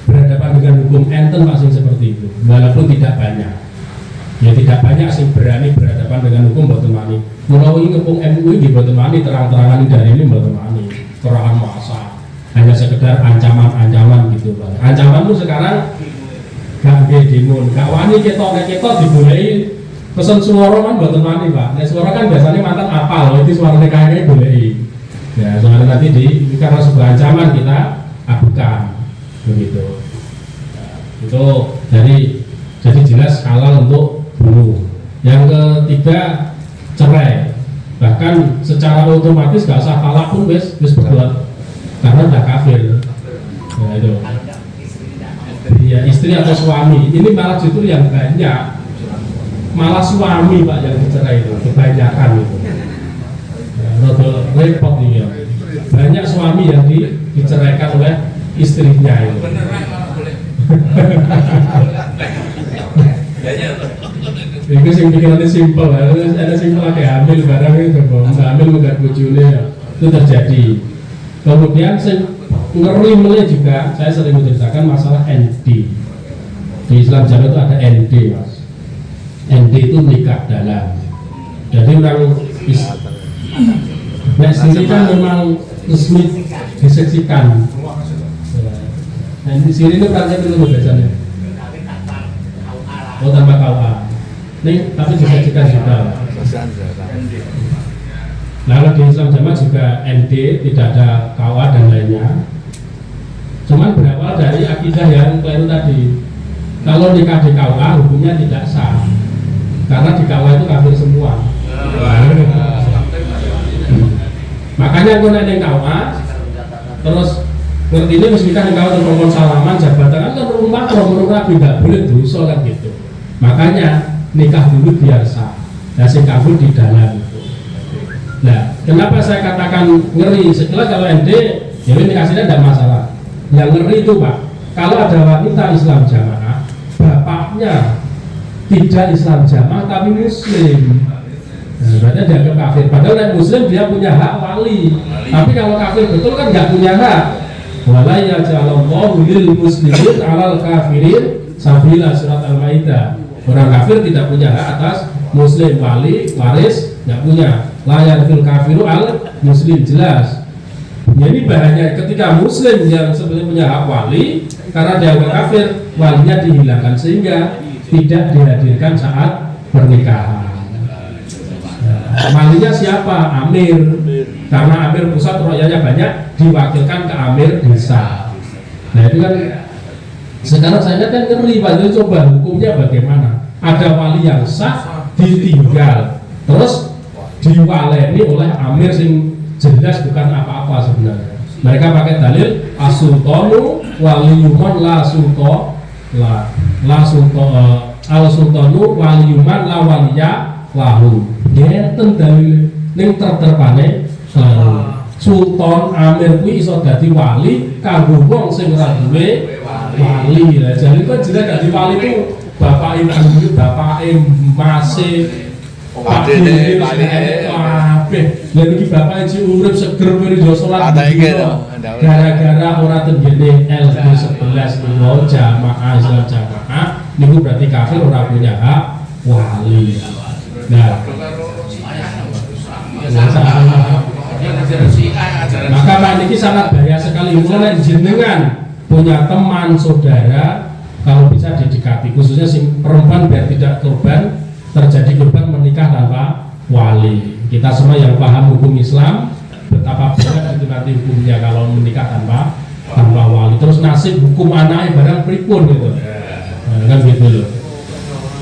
[SPEAKER 2] berhadapan dengan hukum enten masing seperti itu, walaupun tidak banyak. Ya tidak banyak sih berani berhadapan dengan hukum boten wani. Mula wingi ngepung MUI di boten wani terang-terangan dari ini boten wani. Kerahan masa hanya sekedar ancaman-ancaman gitu Bang. Ancaman itu sekarang gak demo, gak wani kita dibolehi pesen suara kan boten wani Pak. Nek suara kan biasanya mantan apal, itu suaranya kayaknya bolehi. Ya soalnya nanti karena sebuah ancaman kita abukan begitu. Nah, itu jadi jelas halal untuk bunuh. Yang ketiga cerai, bahkan secara otomatis gak usah talak pun wis berbuat karena udah kafir. Ya itu. Ya istri atau suami ini malah justru yang banyak, malah suami Pak yang dicerai itu kebanyakan itu. Ya, repot nih ya. Banyak suami yang diceraikan oleh istrinya itu. Itu sing pikirannya simpel, ada simpel kayak hamil barang itu, hamil menggat bojone ya. Itu terjadi. Kemudian ngeri juga, saya sering menceritakan masalah ND. Di Islam Jawa itu ada ND Mas. ND itu nikah dalam. Jadi orang sini kan memang resmi diseksikan. Nah di sini itu praktek itu biasanya. Oh tambah KUA. Ini tapi disajikan juga. Lalu di Islam Jamaah juga ND, tidak ada KUA dan lainnya. Cuman berawal dari akidah yang keliru tadi. Kalau nikah di KUA hukumnya tidak sah, karena di KUA itu kafir semua. Makanya aku nanya KUA, terus ngerti ini mesti nikah di KUA terus salaman jabatan kan rumah Rabi nggak boleh dosa kan gitu. Makanya nikah dulu biar sah. Nah, sing kabul di dalam itu. Nah, kenapa saya katakan ngeri? Setelah kalau ND, ya ini kasihnya tidak masalah. Yang ngeri itu Pak, kalau ada wanita Islam jamaah, bapaknya tidak Islam jamaah tapi Muslim. Nah, berarti dianggap kafir. Padahal yang Muslim dia punya hak wali. Tapi kalau kafir betul kan nggak punya hak. Wala yaj'alallahu lil muslimin 'alal kafirin sabila, surat Al-Maidah. Orang kafir tidak punya hak atas Muslim, wali, waris nggak punya. Layar fil kafiru al Muslim, jelas. Jadi bahaya ketika Muslim yang sebenarnya punya hak wali, karena dia kafir, walinya dihilangkan sehingga tidak dihadirkan saat pernikahan. Walinya siapa? Amir. Karena Amir pusat royanya banyak, diwakilkan ke Amir desa. Nah itu kan sekarang saya kan ngeri Pak. Jadi coba hukumnya bagaimana? Ada wali yang sah ditinggal, terus diwaleni oleh Amir sing jelas bukan apa-apa sebenarnya. Mereka pakai dalil as-sultanu waliyuman la sulto la sulto al-sultanu waliyuman la waliya lahu. Ngeten dalil ning terterpane Sultan Amir kuwi iso dadi wali kanggo wong sing ora duwe wali. Lah jadi kok jelas dadi wali itu bapak ibu, bapak masih adene kabeh. Lha iki bapak iki urip seger pirang salat gara-gara ora tenggene LD11 niku jamaah Islam jamaah niku berarti kafir, ora punya hak wali. Nah, maka Pak ini sangat bahaya sekali. Mulai jenengan punya teman saudara, kalau bisa didekati, khususnya si perempuan biar tidak korban terjadi korban menikah tanpa wali. Kita semua yang paham hukum Islam, betapa berat itu nanti hukumnya kalau menikah tanpa wali. Terus nasib hukum anaknya barang pripun gitu, kan gitu loh.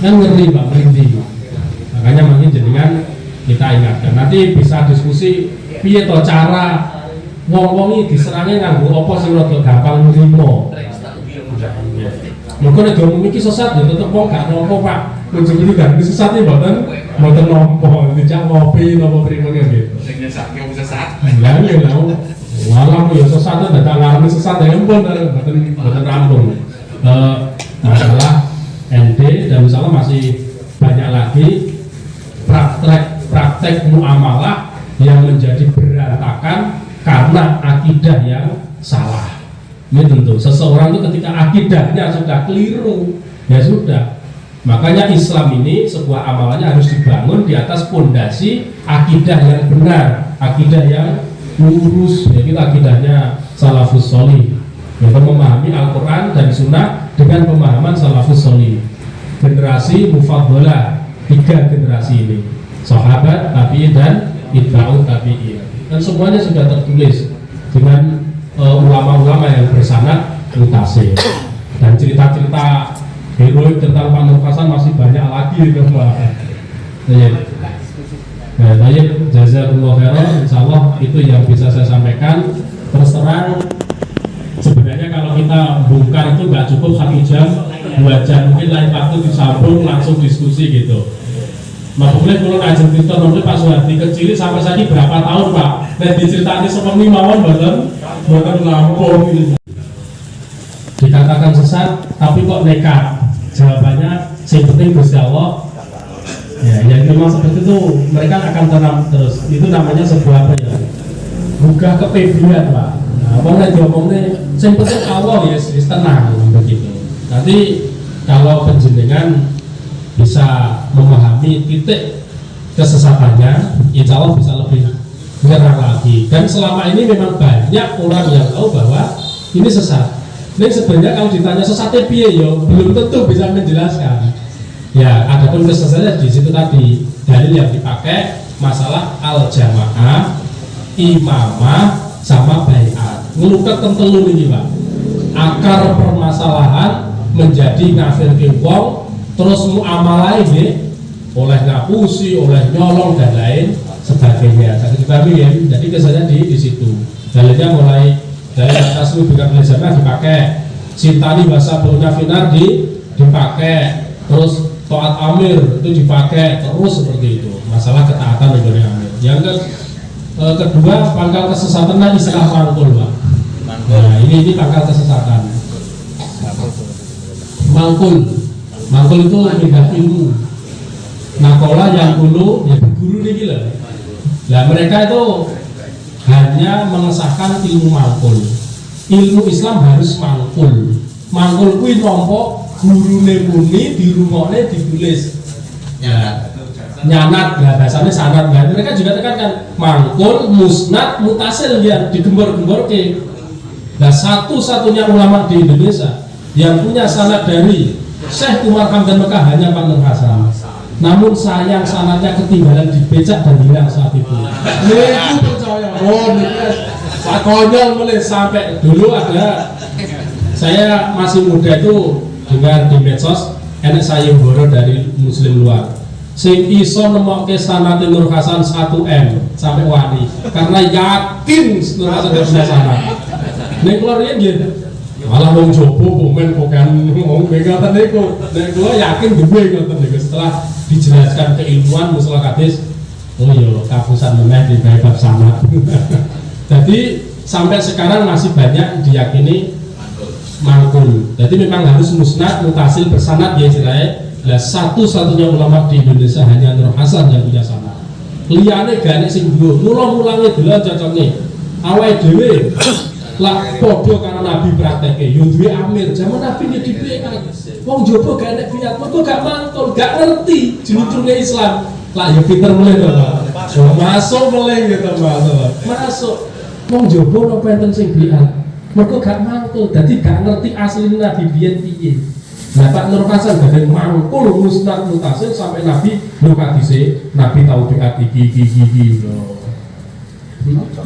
[SPEAKER 2] Kan ngeri Pak, merinding. Makanya mungkin jenengan kita ingatkan. Nanti bisa diskusi piye to cara wong-wong iki diserange nganggo apa sing rada gampang nrimo. Mengko nek ngomong iki sesat ya tetep wong gak nampa Pak. Kunjung iki gak sesat iki mboten nampa, dijak ngopi napa pripun gitu.
[SPEAKER 5] Sing nyesatke wong sesat.
[SPEAKER 2] Lah ya lho. Walah ya sesat dadak ngarani sesat ya ampun mboten rampung. Masalah ND dan misalnya masih banyak lagi praktek muamalah yang menjadi berantakan karena akidah yang salah. Ini tentu seseorang itu ketika akidahnya sudah keliru, ya sudah. Makanya Islam ini sebuah amalannya harus dibangun di atas pondasi akidah yang benar, akidah yang lurus. Ya, kita akidahnya salafus sholih, yaitu memahami Al-Quran dan Sunnah dengan pemahaman salafus sholih. Generasi mufaddalah, 3 generasi ini, sahabat, tabi'in dan itba'ut tabi'in, dan semuanya sudah tertulis dengan ulama-ulama yang bersanad mutasil. Dan cerita-cerita heroik tentang Pak Nur Hasan masih banyak lagi itu Mbak. Baik, jazakumullah khairan. Insyaallah itu yang bisa saya sampaikan. Terus terang, sebenarnya kalau kita bongkar itu nggak cukup 1 jam, 2 jam, mungkin lain waktu disambung langsung diskusi gitu. Makanya kalau ngajeng cerita nanti Pak Soehardi kecil sampai saat ini berapa tahun Pak? Dan diceritani seperti mawon bahkan lampung gitu. Dikatakan sesat, tapi kok nekat? Jawabannya, yang penting Gusti Allah. Ya, yang memang seperti itu mereka akan tenang terus. Itu namanya sebuah apa ya? Buka kepedulian Pak. Nah, ngomongnya yang penting Allah ya, tenang begitu. Nanti kalau penjenengan bisa memahami titik kesesatannya, insya Allah bisa lebih nyerang lagi. Dan selama ini memang banyak orang yang tahu bahwa ini sesat. Ini sebenarnya kalau ditanya sesatnya piye yo, belum tentu bisa menjelaskan. Ya, adapun kesesatannya di situ tadi dalil yang dipakai masalah al-jamaah, imamah, sama baiat. Ngelukat tentelu ini Pak. Akar permasalahan menjadi ngafir ke wong, terus muamalah ini oleh ngapusi, oleh nyolong dan lain sebagainya. Jadi kesannya di situ. Dalilnya mulai dari atas lu bukan belajarnya dipakai, cintani bahasa punya finar dipakai, terus taat amir itu dipakai terus seperti itu. Masalah ketaatan dari amir. Yang kedua pangkal kesesatan istilah mangkul Pak. Nah ini pangkal kesesatan. Mangkul itu pindah ilmu. Nakola yang dulu ya guru nih gila. Nah mereka itu hanya mengesahkan ilmu mangkul. Ilmu Islam harus mangkul. Mangkul kuwi nampa gurune muni dirungokne ditulis. Nyanat lah bahasanya sanad. Nah, mereka juga tekankan mangkul, musnad, mutasil ya digembor-gembor ke. Nah satu-satunya ulama di Indonesia yang punya sanad dari Syekh Umar Hamdan Mekah hanya Pak Nur Hasan. Namun sayang sanadnya ketinggalan di becak dan hilang saat itu. Itu percaya. Pak konyol mulai sampai dulu ada. Saya masih muda itu dengar di medsos enak sayembara dari muslim luar. Sing iso nemokke sanad Nur Hasan 1M sampai wani karena yakin Nur Hasan punya sanad. Nek keluar gitu. Malah wong jopo komen bukan wong begatan niku. Nek kula yakin duwe ngoten niku setelah dijelaskan keilmuan mustalah hadis. Oh iya, kapusan meneh di bab sanad. Jadi sampai sekarang masih banyak diyakini mangkul. Jadi memang harus musnad mutasil bersanad ya istilahnya. Lah satu-satunya ulama di Indonesia hanya Nur Hasan yang punya sanad. Liyane gak nek sing dhuwur. Mula-mulane delok cocokne. Awake dhewe lah podo karena Nabi prakteknya yudwi amir zaman Nabi ini dibekat wong jopo gak ada biat mereka gak mantul gak ngerti jenis-jenis Islam lah ya pinter mulai masuk mulai gitu masuk wong jopo no penten sing biat mereka gak mantul jadi gak ngerti asli Nabi biat piye. Nah Pak Nur Hasan gak ada mangkul musnad mutasil sampai Nabi hadise Nabi tahu biat gigi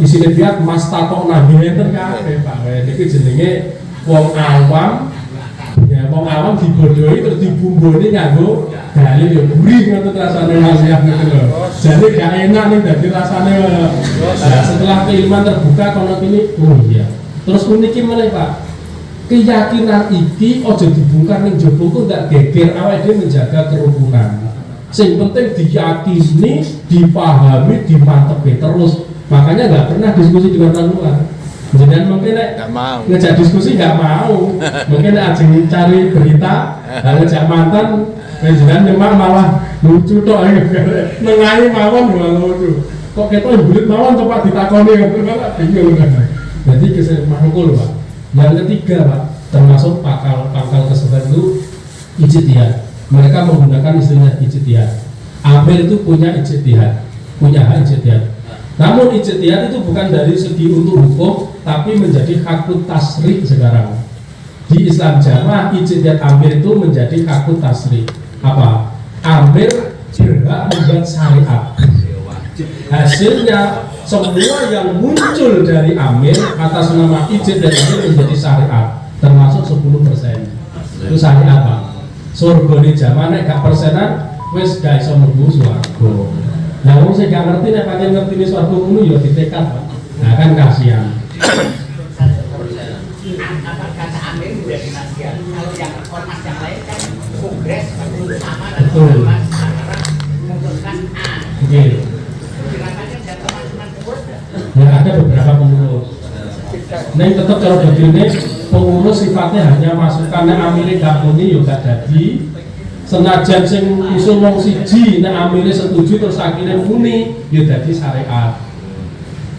[SPEAKER 2] isinya biar mas tatok nabi enten kabeh Pak. Niki jenenge wong awam ya wong awam dibodohi terus dibumboni nganggo dalil yo gurih ngono rasane nasihat ngono lho. Jadi gak enak nih dadi rasane. Nah, setelah keilmuan terbuka kono kini oh iya. Terus puniki meneh Pak. Keyakinan iki aja dibongkar ning jaba kok ndak geger awake dhewe menjaga kerukunan. Sing penting diyakini, dipahami, dimantepi terus. Makanya nggak pernah diskusi di luar. Jangan mungkin ngejak diskusi nggak mau. Mungkin ajeng cari berita, ngejak mantan, jangan nyemak malah lucu toh. Nengahi mawon malah lucu. Kok kita bulit mawon coba ditakoni malah bingung kan. Jadi kesel mangkul Pak. Yang ketiga Pak, termasuk pangkal keseluruhan itu ijtihad. Mereka menggunakan istilah ijtihad. Amir itu punya ijtihad, punya hak ijtihad. Namun ijtihad itu bukan dari segi untuk hukum, tapi menjadi hakut tasrih sekarang. Di Islam Jamaah ijtihad amir itu menjadi hakut tasrih. Apa? Amir berhak membuat syariat. Hasilnya semua yang muncul dari amir atas nama ijtihad amir menjadi syariat, termasuk 10%. Itu syariat Pak. Surga di zaman nek gak persenan wis gak iso mlebu swarga. Nah wong sing gak ngerti nek pancen ngerti ning swarga ngono ya ditekad Pak. Nah kan kasihan.
[SPEAKER 4] Apa kata amir udah dinasihat. Kalau yang ormas yang lain kan kongres sama dan ormas sekarang memutuskan A.
[SPEAKER 2] Oke. Ya ada beberapa pengurus. Nah tetap cara begini pengurus sifatnya hanya masukan nek amire gak muni yo gak dadi. Senajan sing usul wong siji nek amire setuju terus akhirnya muni yo dadi syariat.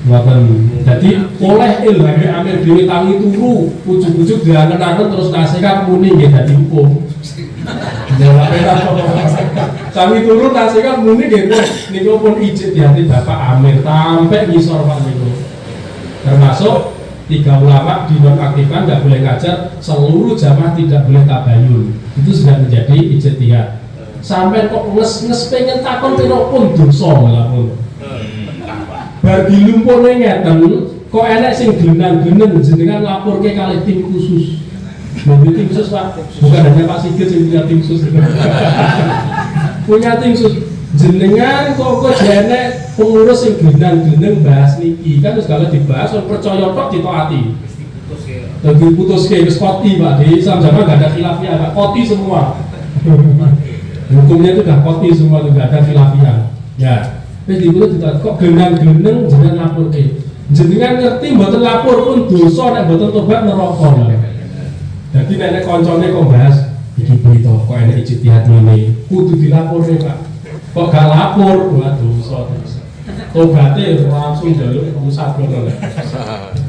[SPEAKER 2] Ngoten. Dadi oleh ilhame amir dhewe tangi turu, ujug-ujug diangen-angen terus nasihat muni nggih dadi hukum. Jawabe kami turun nasihat muni nggih niku pun ijtihad Bapak Amir sampai ngisor Pak niku. Termasuk 3 ulama dinonaktifkan nggak boleh ngajar, seluruh jamaah tidak boleh tabayun. Itu sudah menjadi ijtihad. Sampai kok nges pengen takon pira pun dosa malah pun. Bar dilumpurne ngeten, kok enek sing genang-geneng jenengan laporke kali tim khusus. Mobil tim khusus Pak, bukan hanya Pak Sigit yang punya tim khusus. Punya tim khusus. Jenengan kok jene pengurus yang genang-geneng bahas niki kan terus kalau dibahas orang percaya tok ditaati. Jadi putus ke koti Pak di Islam Jamaah gak ada khilafiyah Pak, koti semua. Hukumnya itu udah koti semua, gak ada khilafiyah. Ya, terus diputus kok genang-geneng jenengan lapor ke. Jenengan ngerti mboten lapor pun dosa nek mboten tobat neraka. Jadi nek koncone kok bahas iki berita kok enek ijtihad ngene, kudu dilaporne Pak. Kok gak lapor, wah dosa terus. Tobatnya langsung jalur pusat ngono.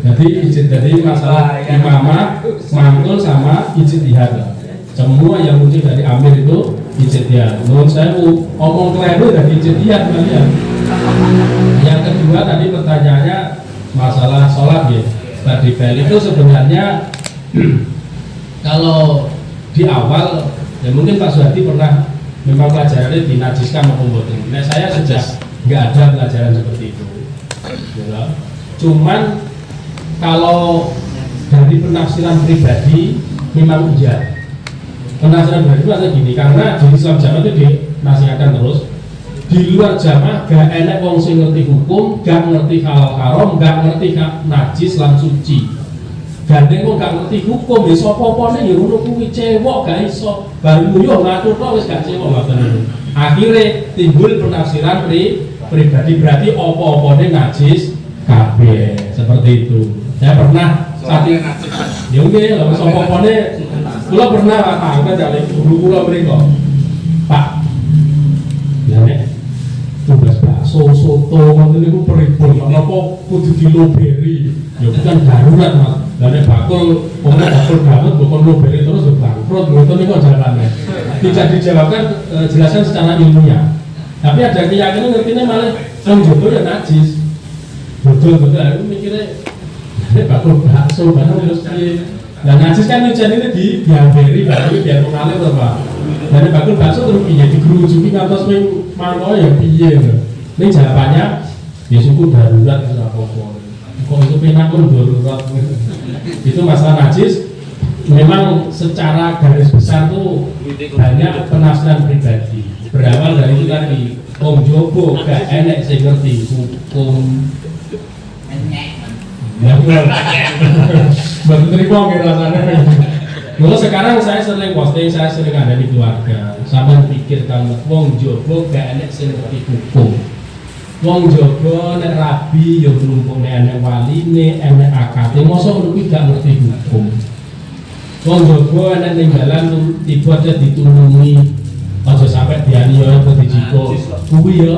[SPEAKER 2] Jadi masalah imamah, mantul sama ijtihad. Semua yang muncul dari amir itu ijtihad. Menurut saya omong keliru dari ijtihad kalian. Yang kedua tadi pertanyaannya masalah sholat ya. Tadi bel itu sebenarnya kalau di awal ya mungkin Pak Suhadi pernah memang pelajarannya dinajiskan maupun mboten. Nah saya sudah nggak ada pelajaran seperti itu. Ya. Cuman kalau dari penafsiran pribadi memang iya. Penafsiran pribadi itu maksudnya gini, karena di Islam Jamaah itu dinasihatkan terus. Di luar Jamaah gak enak wong sing ngerti hukum, gak ngerti halal haram, gak ngerti najis lan suci. Gandeng kok gak ngerti hukum, ya sapa-apane ya ngono kuwi cewek gak iso. Baru yo ngatur tok wis gak cewek ngoten niku. Akhire timbul penafsiran pribadi berarti apa-apane najis kabeh. Seperti itu. Saya pernah saat ini ya nggih lho sapa-apane kula pernah angkat kali guru kula mriko. Pak. Ya nek tugas bakso soto ngoten niku pripun menapa kudu diloberi? Ya bukan darurat Mas. Lah nek bakul banget bukan loberi terus bangkrut ngoten niku jalannya. Tidak dijawabkan jelaskan secara ilmiah. Tapi ada keyakinan ngertine malah wong jodoh ya najis. Betul aku mikirnya bakul bakso barang terus piye. Nah najis kan ujian ini diamberi baru biar mengalir Pak. Dari bakul bakso terus piye digerujuki ngantos ping mangko ya piye lho. Ning jawabannya ya suku darurat ora apa-apa. Kok itu penak pun darurat. Itu masalah najis memang secara garis besar tuh banyak penafsiran pribadi. Berawal dari itu tadi, Om Jobo gak enek sing ngerti hukum. Ya baru terima gitu rasanya. Lalu sekarang saya sering posting, saya sering ada di keluarga. Sama pikirkan, Wong Jobo gak enek sing ngerti hukum. Wong Jobo nek rabi, yo numpuk nek enek waline, enek akate, mosok ngono kuwi gak ngerti hukum. Wong Jobo enek ning dalan tiba aja ditulungi, aja sampai dianiaya atau dijiko. Kuwi ya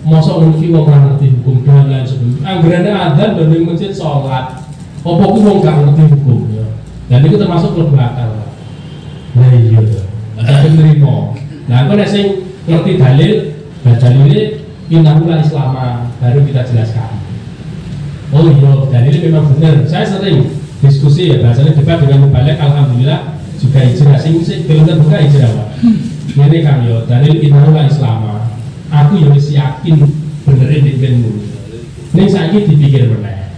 [SPEAKER 2] mosok ngono kuwi wong ora ngerti hukum dan lain sebagainya. Anggerane adzan do ning masjid salat. Apa kuwi wong gak ngerti hukum ya. Dan itu termasuk lebu akal. Nah iya. Tapi nerimo. Nah kok nek sing ngerti dalil, dalile Innahul Islama baru kita jelaskan. Oh iya, dan ini memang benar. Saya sering diskusi ya, bahasanya debat dengan mubalik. Alhamdulillah juga hijrah. Sing belum terbuka hijrah Pak. Ini kan yo, dalil Innahul Islama. Aku yang yakin benerin di benmu. Ini saya dipikir benar.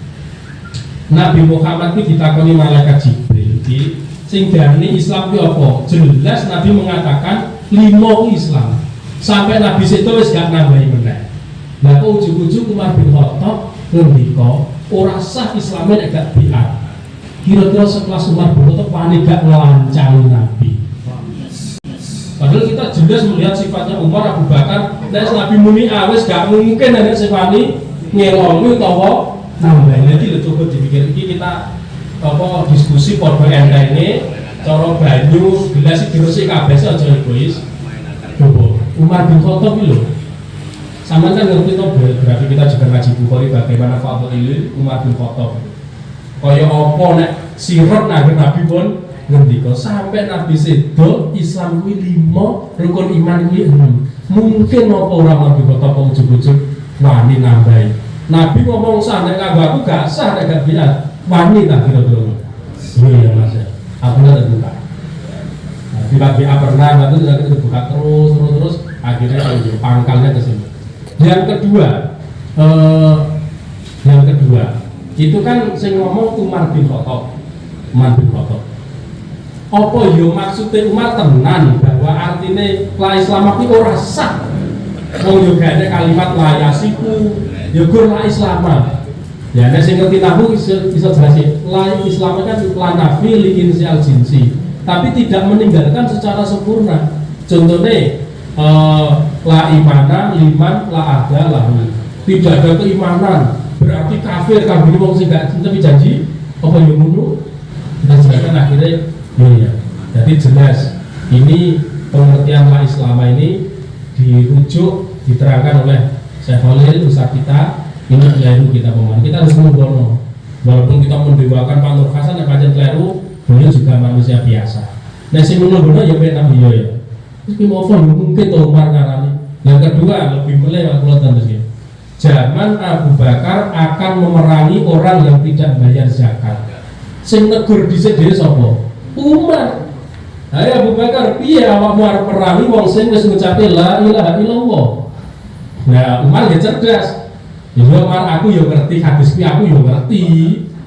[SPEAKER 2] Nabi Muhammad itu ditakoni malaikat Jibril. Sing darani Islam itu apa? Jelas Nabi mengatakan 5 Islam. Sampai Nabi itu wis gak nambahi meneh. Lah kok ujug-ujug Umar bin Khattab ngendika ora sah Islame nek gak biat. Kira-kira sekelas Umar bin Khattab panik gak ngelancani Nabi. Padahal kita jelas melihat sifatnya Umar, Abu Bakar, nek Nabi muni wis gak mungkin nek sifati ngelongi utawa nambahi. Jadi lho coba dipikir iki kita diskusi padha entene cara banyu gelas diresik kabeh aja egois. Coba Umar bin Khattab itu sama kan ngerti toh biografi kita juga ngaji Bukhari bagaimana fadhilul Umar bin Khattab. Kaya apa nek sirot Nabi pun ngendika sampai Nabi sedo Islam kuwi 5 rukun iman kuwi 6. Mungkin apa ora Umar bin Khattab ujug-ujug wani nambahi. Nabi ngomong sah nek kanggo aku gak sah nek gak biat. Wani tak kira-kira. Iya Mas. Aku ora terbuka. Bila pernah nanti kita buka terus akhirnya pangkalnya ke sini. Yang kedua itu kan saya ngomong Umar bin Khattab. Apa yo maksudnya Umar tenan bahwa artinya la Islam itu ora sah. Wong yo gak ada kalimat la yasiku, yo gur la Islam. Ya nek sing ngerti nahu iso jelasin. La Islam kan la nafi li insial jinsi. Tapi tidak meninggalkan secara sempurna. Contohnya la imana liman la ada lahu. Tidak ada keimanan berarti kafir kabeh wong sing gak tapi janji apa yang ngono. Dan sedangkan akhirnya ya. Jadi jelas ini pengertian la Islam ini dirujuk diterangkan oleh Syekh Khalil Ustaz kita. Ini keliru kita pemahaman. Kita harus membono. Walaupun kita mendewakan Pak Nur Hasan yang pancen keliru, beliau juga manusia biasa. Nah, si menurut ya benar ya. Terus mau apa mungkin tuh Umar ngarani. Yang kedua lebih mulai aku lihat terus. Zaman Abu Bakar akan memerangi orang yang tidak bayar zakat. Sing negur dhisik dhewe sapa? Umar. Hai Abu Bakar, piye awakmu arep perangi wong sing wis ngucape la ilaha illallah. Nah, Umar ya cerdas. Ya Umar, aku yo ngerti hadis kuwi, aku yo ngerti.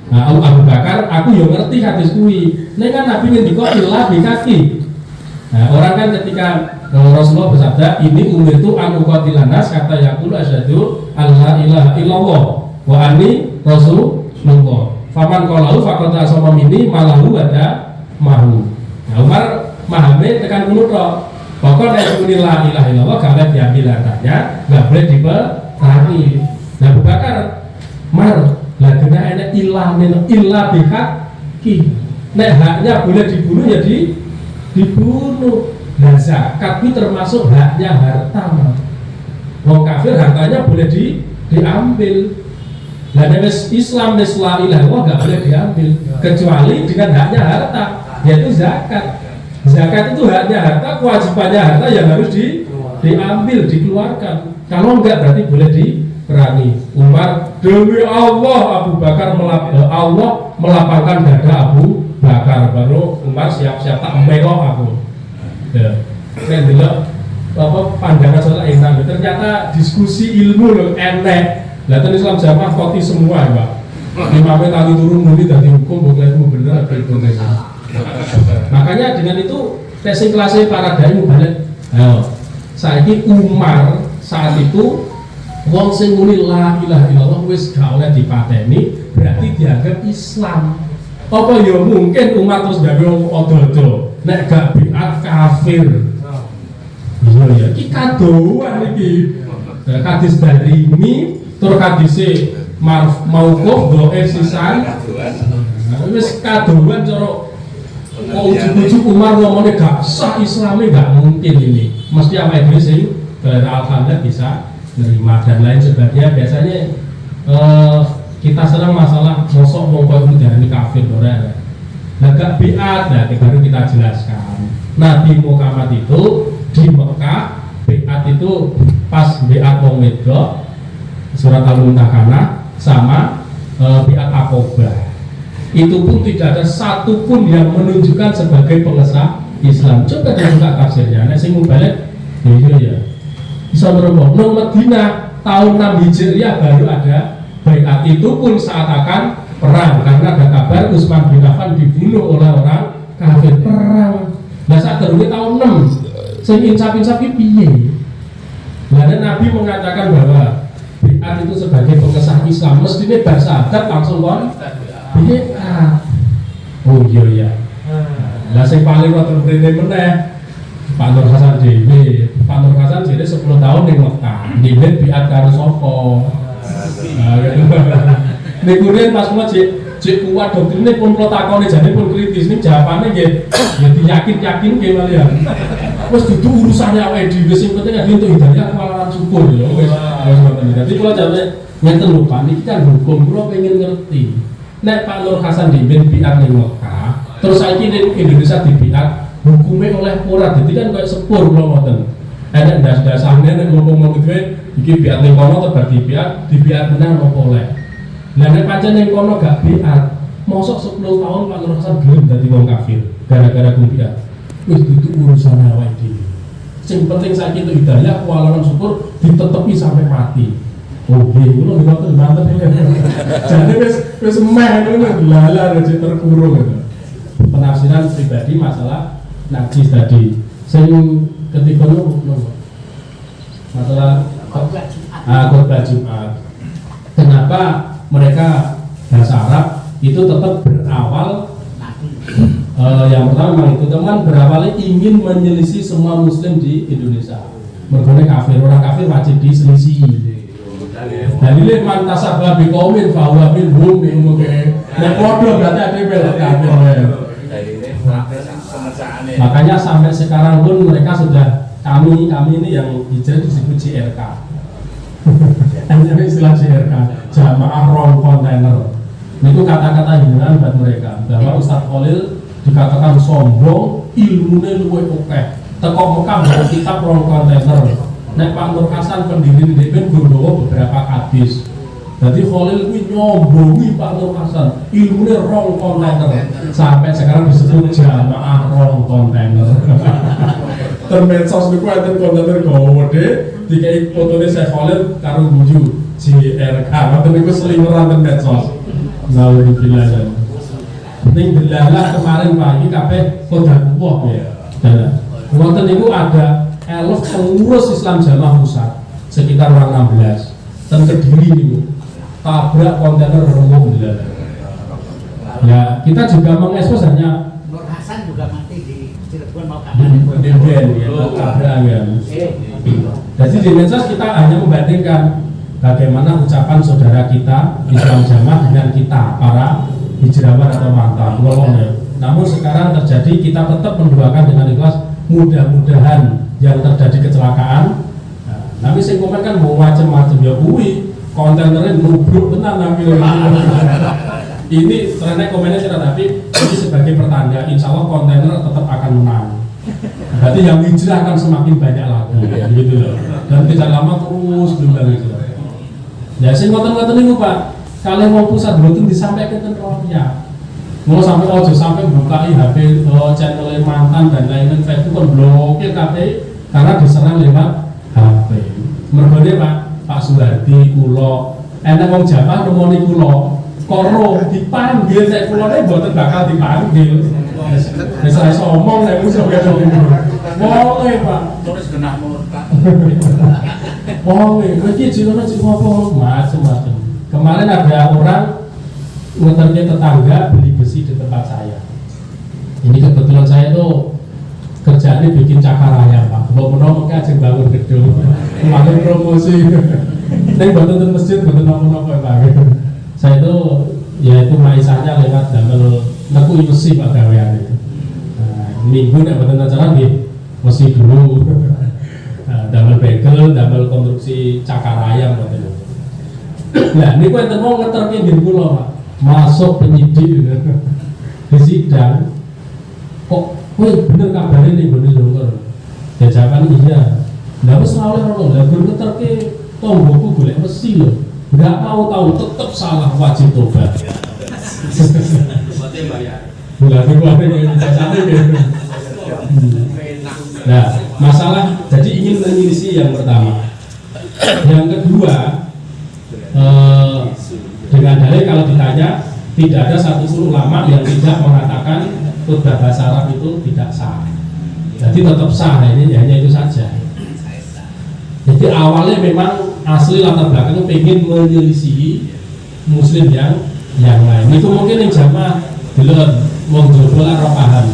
[SPEAKER 2] Nah, Abu Bakar, aku yo ngerti hadis kuwi. Nek kan Nabi ngendika ilah di kaki. Nah, orang kan ketika Rasulullah bersabda, ini umirtu an uqatilan nas kata yaqulu asyhadu alla ilaha illallah wa anni rasulullah. Faman qalahu faqad asama minni malahu wada mahu. Nah, Umar memahami tekan ngono tok. Pokok nek muni la ilaha illallah gak boleh diambil hartanya, gak boleh diperangi. Nah, Abu Bakar mar lah kena enak ilah bihak ki. Nek haknya boleh dibunuh ya dibunuh. Nah, zakat itu termasuk haknya harta. Wong kafir hartanya boleh diambil. Nah, Islam la ilaha illallah gak boleh diambil kecuali dengan haknya harta, yaitu zakat. Zakat itu haknya harta, kewajibannya harta yang harus diambil, dikeluarkan. Kalau enggak berarti boleh diperangi. Umar, demi Allah Abu Bakar Allah melapangkan dada Abu Bakar. Baru Umar siap-siap tak melok aku. Ya, saya bilang apa pandangan soal enak. Ternyata diskusi ilmu loh enak. Lalu Islam jamaah koti semua ya Pak. Imamnya tadi turun muni dari hukum bukan ilmu bener atau itu. Makanya dengan itu testing kelasnya paradigma balik. Ayo, saiki Umar saat itu wong sing muni la ilaha illallah wis gak oleh dipateni, berarti dianggap Islam. Apa ya mungkin Umar terus gawe odo-odo nek gak biat kafir. Iya ya, iki kadoan iki. Hadis Darimi tur hadise mauquf dhaif sisan. Wis kadoan cara ujuk-ujuk Umar ngomongnya gak sah Islamnya gak mungkin ini. Mesti apa itu sih? Alhamdulillah bisa nerima dan lain sebagainya. Biasanya kita senang masalah sosok mongko itu dari kafir ora. Nah gak biat, nah baru kita jelaskan. Nabi Muhammad itu di Mekah biat itu pas biat wong wedok surat Al-Mumtahanah sama biat Aqobah. Itu pun tidak ada satupun yang menunjukkan sebagai pengesah Islam. Coba dibuka tafsirnya. Nek sing balik, iya ya. Bisa merubah. Nang Madinah tahun 6 Hijriah baru ada baiat, itu pun saat akan perang karena ada kabar Utsman bin Affan dibunuh oleh orang kafir perang. Nah saat terus tahun 6, sing insaf-insaf iki piye? Lalu Nabi mengatakan bahwa baiat itu sebagai pengesah Islam. Mestinya bersahadat langsung kon. Iya, oh iya. Lah sing paling wonten mrene meneh Pak Nur Hasan dhewe. Pak Nur Hasan dhewe 10 tahun ning Mekah. Dhewe biat karo sapa? Niku pas mulai cek kuat doktrine pun kula takoni jane pun kritis ning jawabane nggih ya diyakin-yakin nggih ya. Wis dudu urusane awake dhewe sing penting ade untuk hidayah kewalahan syukur ya wis. Dadi kula jane ngeten lho Pak niki kan hukum kula pengen ngerti. Nek Pak Nur Hasan dimin biat ning Mekah, terus saiki ning Indonesia dibiat, hukumnya oleh ora. Dadi kan koyo sepur kula ngoten. Nek ndas-ndasane nek ngomong-ngomong dhewe iki biat ning kono terus dibiat menang apa oleh. Lah nek pancen ning kono gak biat, mosok 10 tahun Pak Nur Hasan gelem dadi wong kafir gara-gara biat. Wis itu urusan awake dhewe. Sing penting saiki itu hidayah, kewalahan syukur ditetepi sampai mati. Oh iya, itu ngoten mantep ya. Jadi wis meh ngono lala rejek terkurung gitu. Penafsiran pribadi masalah najis tadi. Sing ketiga masalah khotbah Jumat. Kenapa mereka bahasa Arab itu tetap berawal yang pertama itu teman berawalnya ingin menyelisih semua muslim di Indonesia. Mergone kafir, orang kafir wajib diselisih. Dalile man tasabba bi qaumin fa huwa minhum mungkin. Nek padha berarti ade melok kafir. Makanya sampai sekarang pun mereka sudah kami ini yang hijrah disebut JRK. Hanya istilah JRK, jamaah roll kontainer. Itu kata-kata hinaan buat mereka bahwa Ustadz Khalil dikatakan sombong, ilmunya luwih akeh. Teko Mekah bawa kitab roll kontainer. Nek Pak Nur Hasan pendiri DPN nggawa beberapa hadis. Jadi Khalil kuwi nyombongi Pak Nur Hasan, ilmunya rong kontainer. Sampai sekarang disebut jamaah rong kontainer. Termedsos niku enten kontainer gede, dikai fotone Syekh Khalil karo buju JRK. Ngoten niku seliweran ten medsos. Alhamdulillah. Ning delalah kemarin pagi kabeh kodha kuwah ya. Ngoten niku ada elf pengurus Islam Jamaah Pusat sekitar orang 16 dan Kediri nih tabrak kontainer remuk belah. Ya kita juga mengekspos hanya
[SPEAKER 4] Nur Hasan juga mati di Cirebon mau
[SPEAKER 2] di ya tabrak ya. Jadi di medsos kita hanya membandingkan bagaimana ucapan saudara kita Islam Jamaah dengan kita para hijrawan atau mantan ya. Namun sekarang terjadi kita tetap mendoakan dengan ikhlas mudah-mudahan yang terjadi kecelakaan. Nah, tapi saya komen kan mau macam-macam ya kuwi kontainernya nubruk tenan ngambil. Ini ternyata komennya tidak, tapi ini sebagai pertanda insya Allah kontainer tetap akan menang. Berarti yang hijrah akan semakin banyak lagi gitu loh. Dan tidak lama terus bilang itu. Ya sing ngoten-ngoten niku Pak. Kalau mau pusat mboten disampaikan ke rakyat. Mau sampai ojo sampai buka HP channel mantan dan lain-lain Facebook kan blokir kabeh karena diserang lewat HP. Mergone Pak Suhardi kula enak wong Jawa nemoni kula karo dipanggil nek kulane mboten bakal dipanggil. Bisa ngomong nek musuh kaya ngono. Wong Pak.
[SPEAKER 4] Terus kena murka.
[SPEAKER 2] Wong iki jirono sing apa macam-macam. Kemarin ada orang ngeterke tetangga beli besi di tempat saya. Ini kebetulan saya tuh kerjaannya bikin cakar ayam Pak. Mau mungkin aja bangun gedung. Kemarin promosi. Neng bantu masjid, bantu nopo-nopo Pak. Saya tuh ya itu maisanya lewat damel neku besi Pak gawean itu. Minggu nek bantu acara nggih mesti dulu. Damel bagel, damel konstruksi cakar ayam ngoten. Nah, niku enten wong ngeterke nggih kula Pak. Masuk penyidik di sidang kok kowe bener kabare ning gone Jongkor. Jajakan iya. Lah wis ora ono lha gur ngeterke tonggoku golek mesi lho. Enggak mau tahu tetep salah wajib tobat.
[SPEAKER 4] Berarti bayar.
[SPEAKER 2] Lah niku ate jajane gitu. Nah, masalah jadi ingin menyelisih yang pertama. Yang kedua, dengan dalil kalau ditanya tidak ada satupun ulama yang tidak mengatakan khutbah bahasa Arab itu tidak sah. Jadi tetap sah, ini hanya itu saja. Jadi awalnya memang asli latar belakangnya pengen menyelisihi Muslim yang lain. Itu mungkin yang jamaah belum mengjodoh arah paham.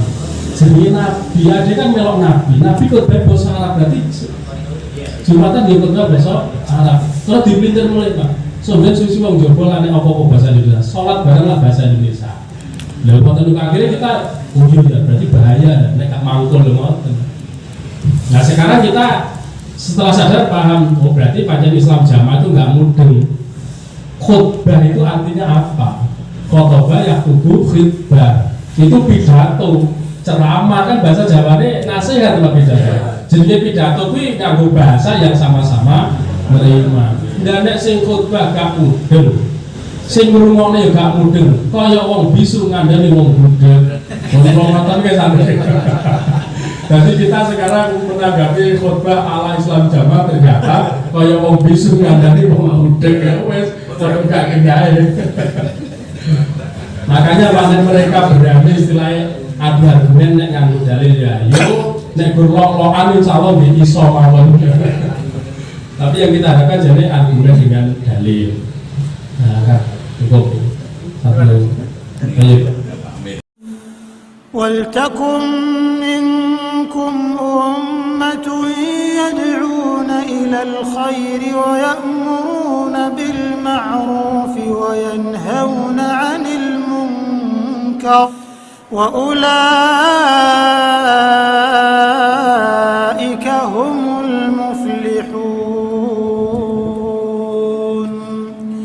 [SPEAKER 2] Jadi Nabi ada kan melok Nabi khutbah bahasa Arab berarti Jumatan dia khutbah bahasa Arab. Kalau dipinter mulai Pak. Sebenarnya susu wong jowo lane apa-apa bahasa Indonesia. Salat bareng lah bahasa Indonesia. Lha wonten akhirnya kita ya berarti bahaya nek gak mangkul lho ngoten. Nah, sekarang kita setelah sadar paham oh berarti pancen Islam jamaah itu enggak mudeng. Khutbah itu artinya apa? Khotbah ya kudu khutbah. Itu pidato, ceramah kan bahasa Jawane nasihat apa pidato. Jadi pidato kuwi nganggo bahasa yang sama-sama menerima. Dan nek sing khutbah gak mudeng, sing ngrungokne ya gak mudeng, kaya wong bisu ngandani wong budhe. Wong ngoten ki santai. Jadi kita sekarang menanggapi khutbah ala Islam jamaah ternyata kaya wong bisu ngandani wong mudeng ya wis padha gak kenyae. Makanya panen mereka berani istilahnya adu argumen nek nganggo dalil ya yo nek gurlok-lokan insyaallah nggih iso mawon. Tapi yang kita harapkan jadi argumen dengan dalil. Nah, kan cukup satu.
[SPEAKER 1] ولتكن منكم أمة يدعون إلى الخير ويأمرون بالمعروف وينهون عن المنكر وأولئك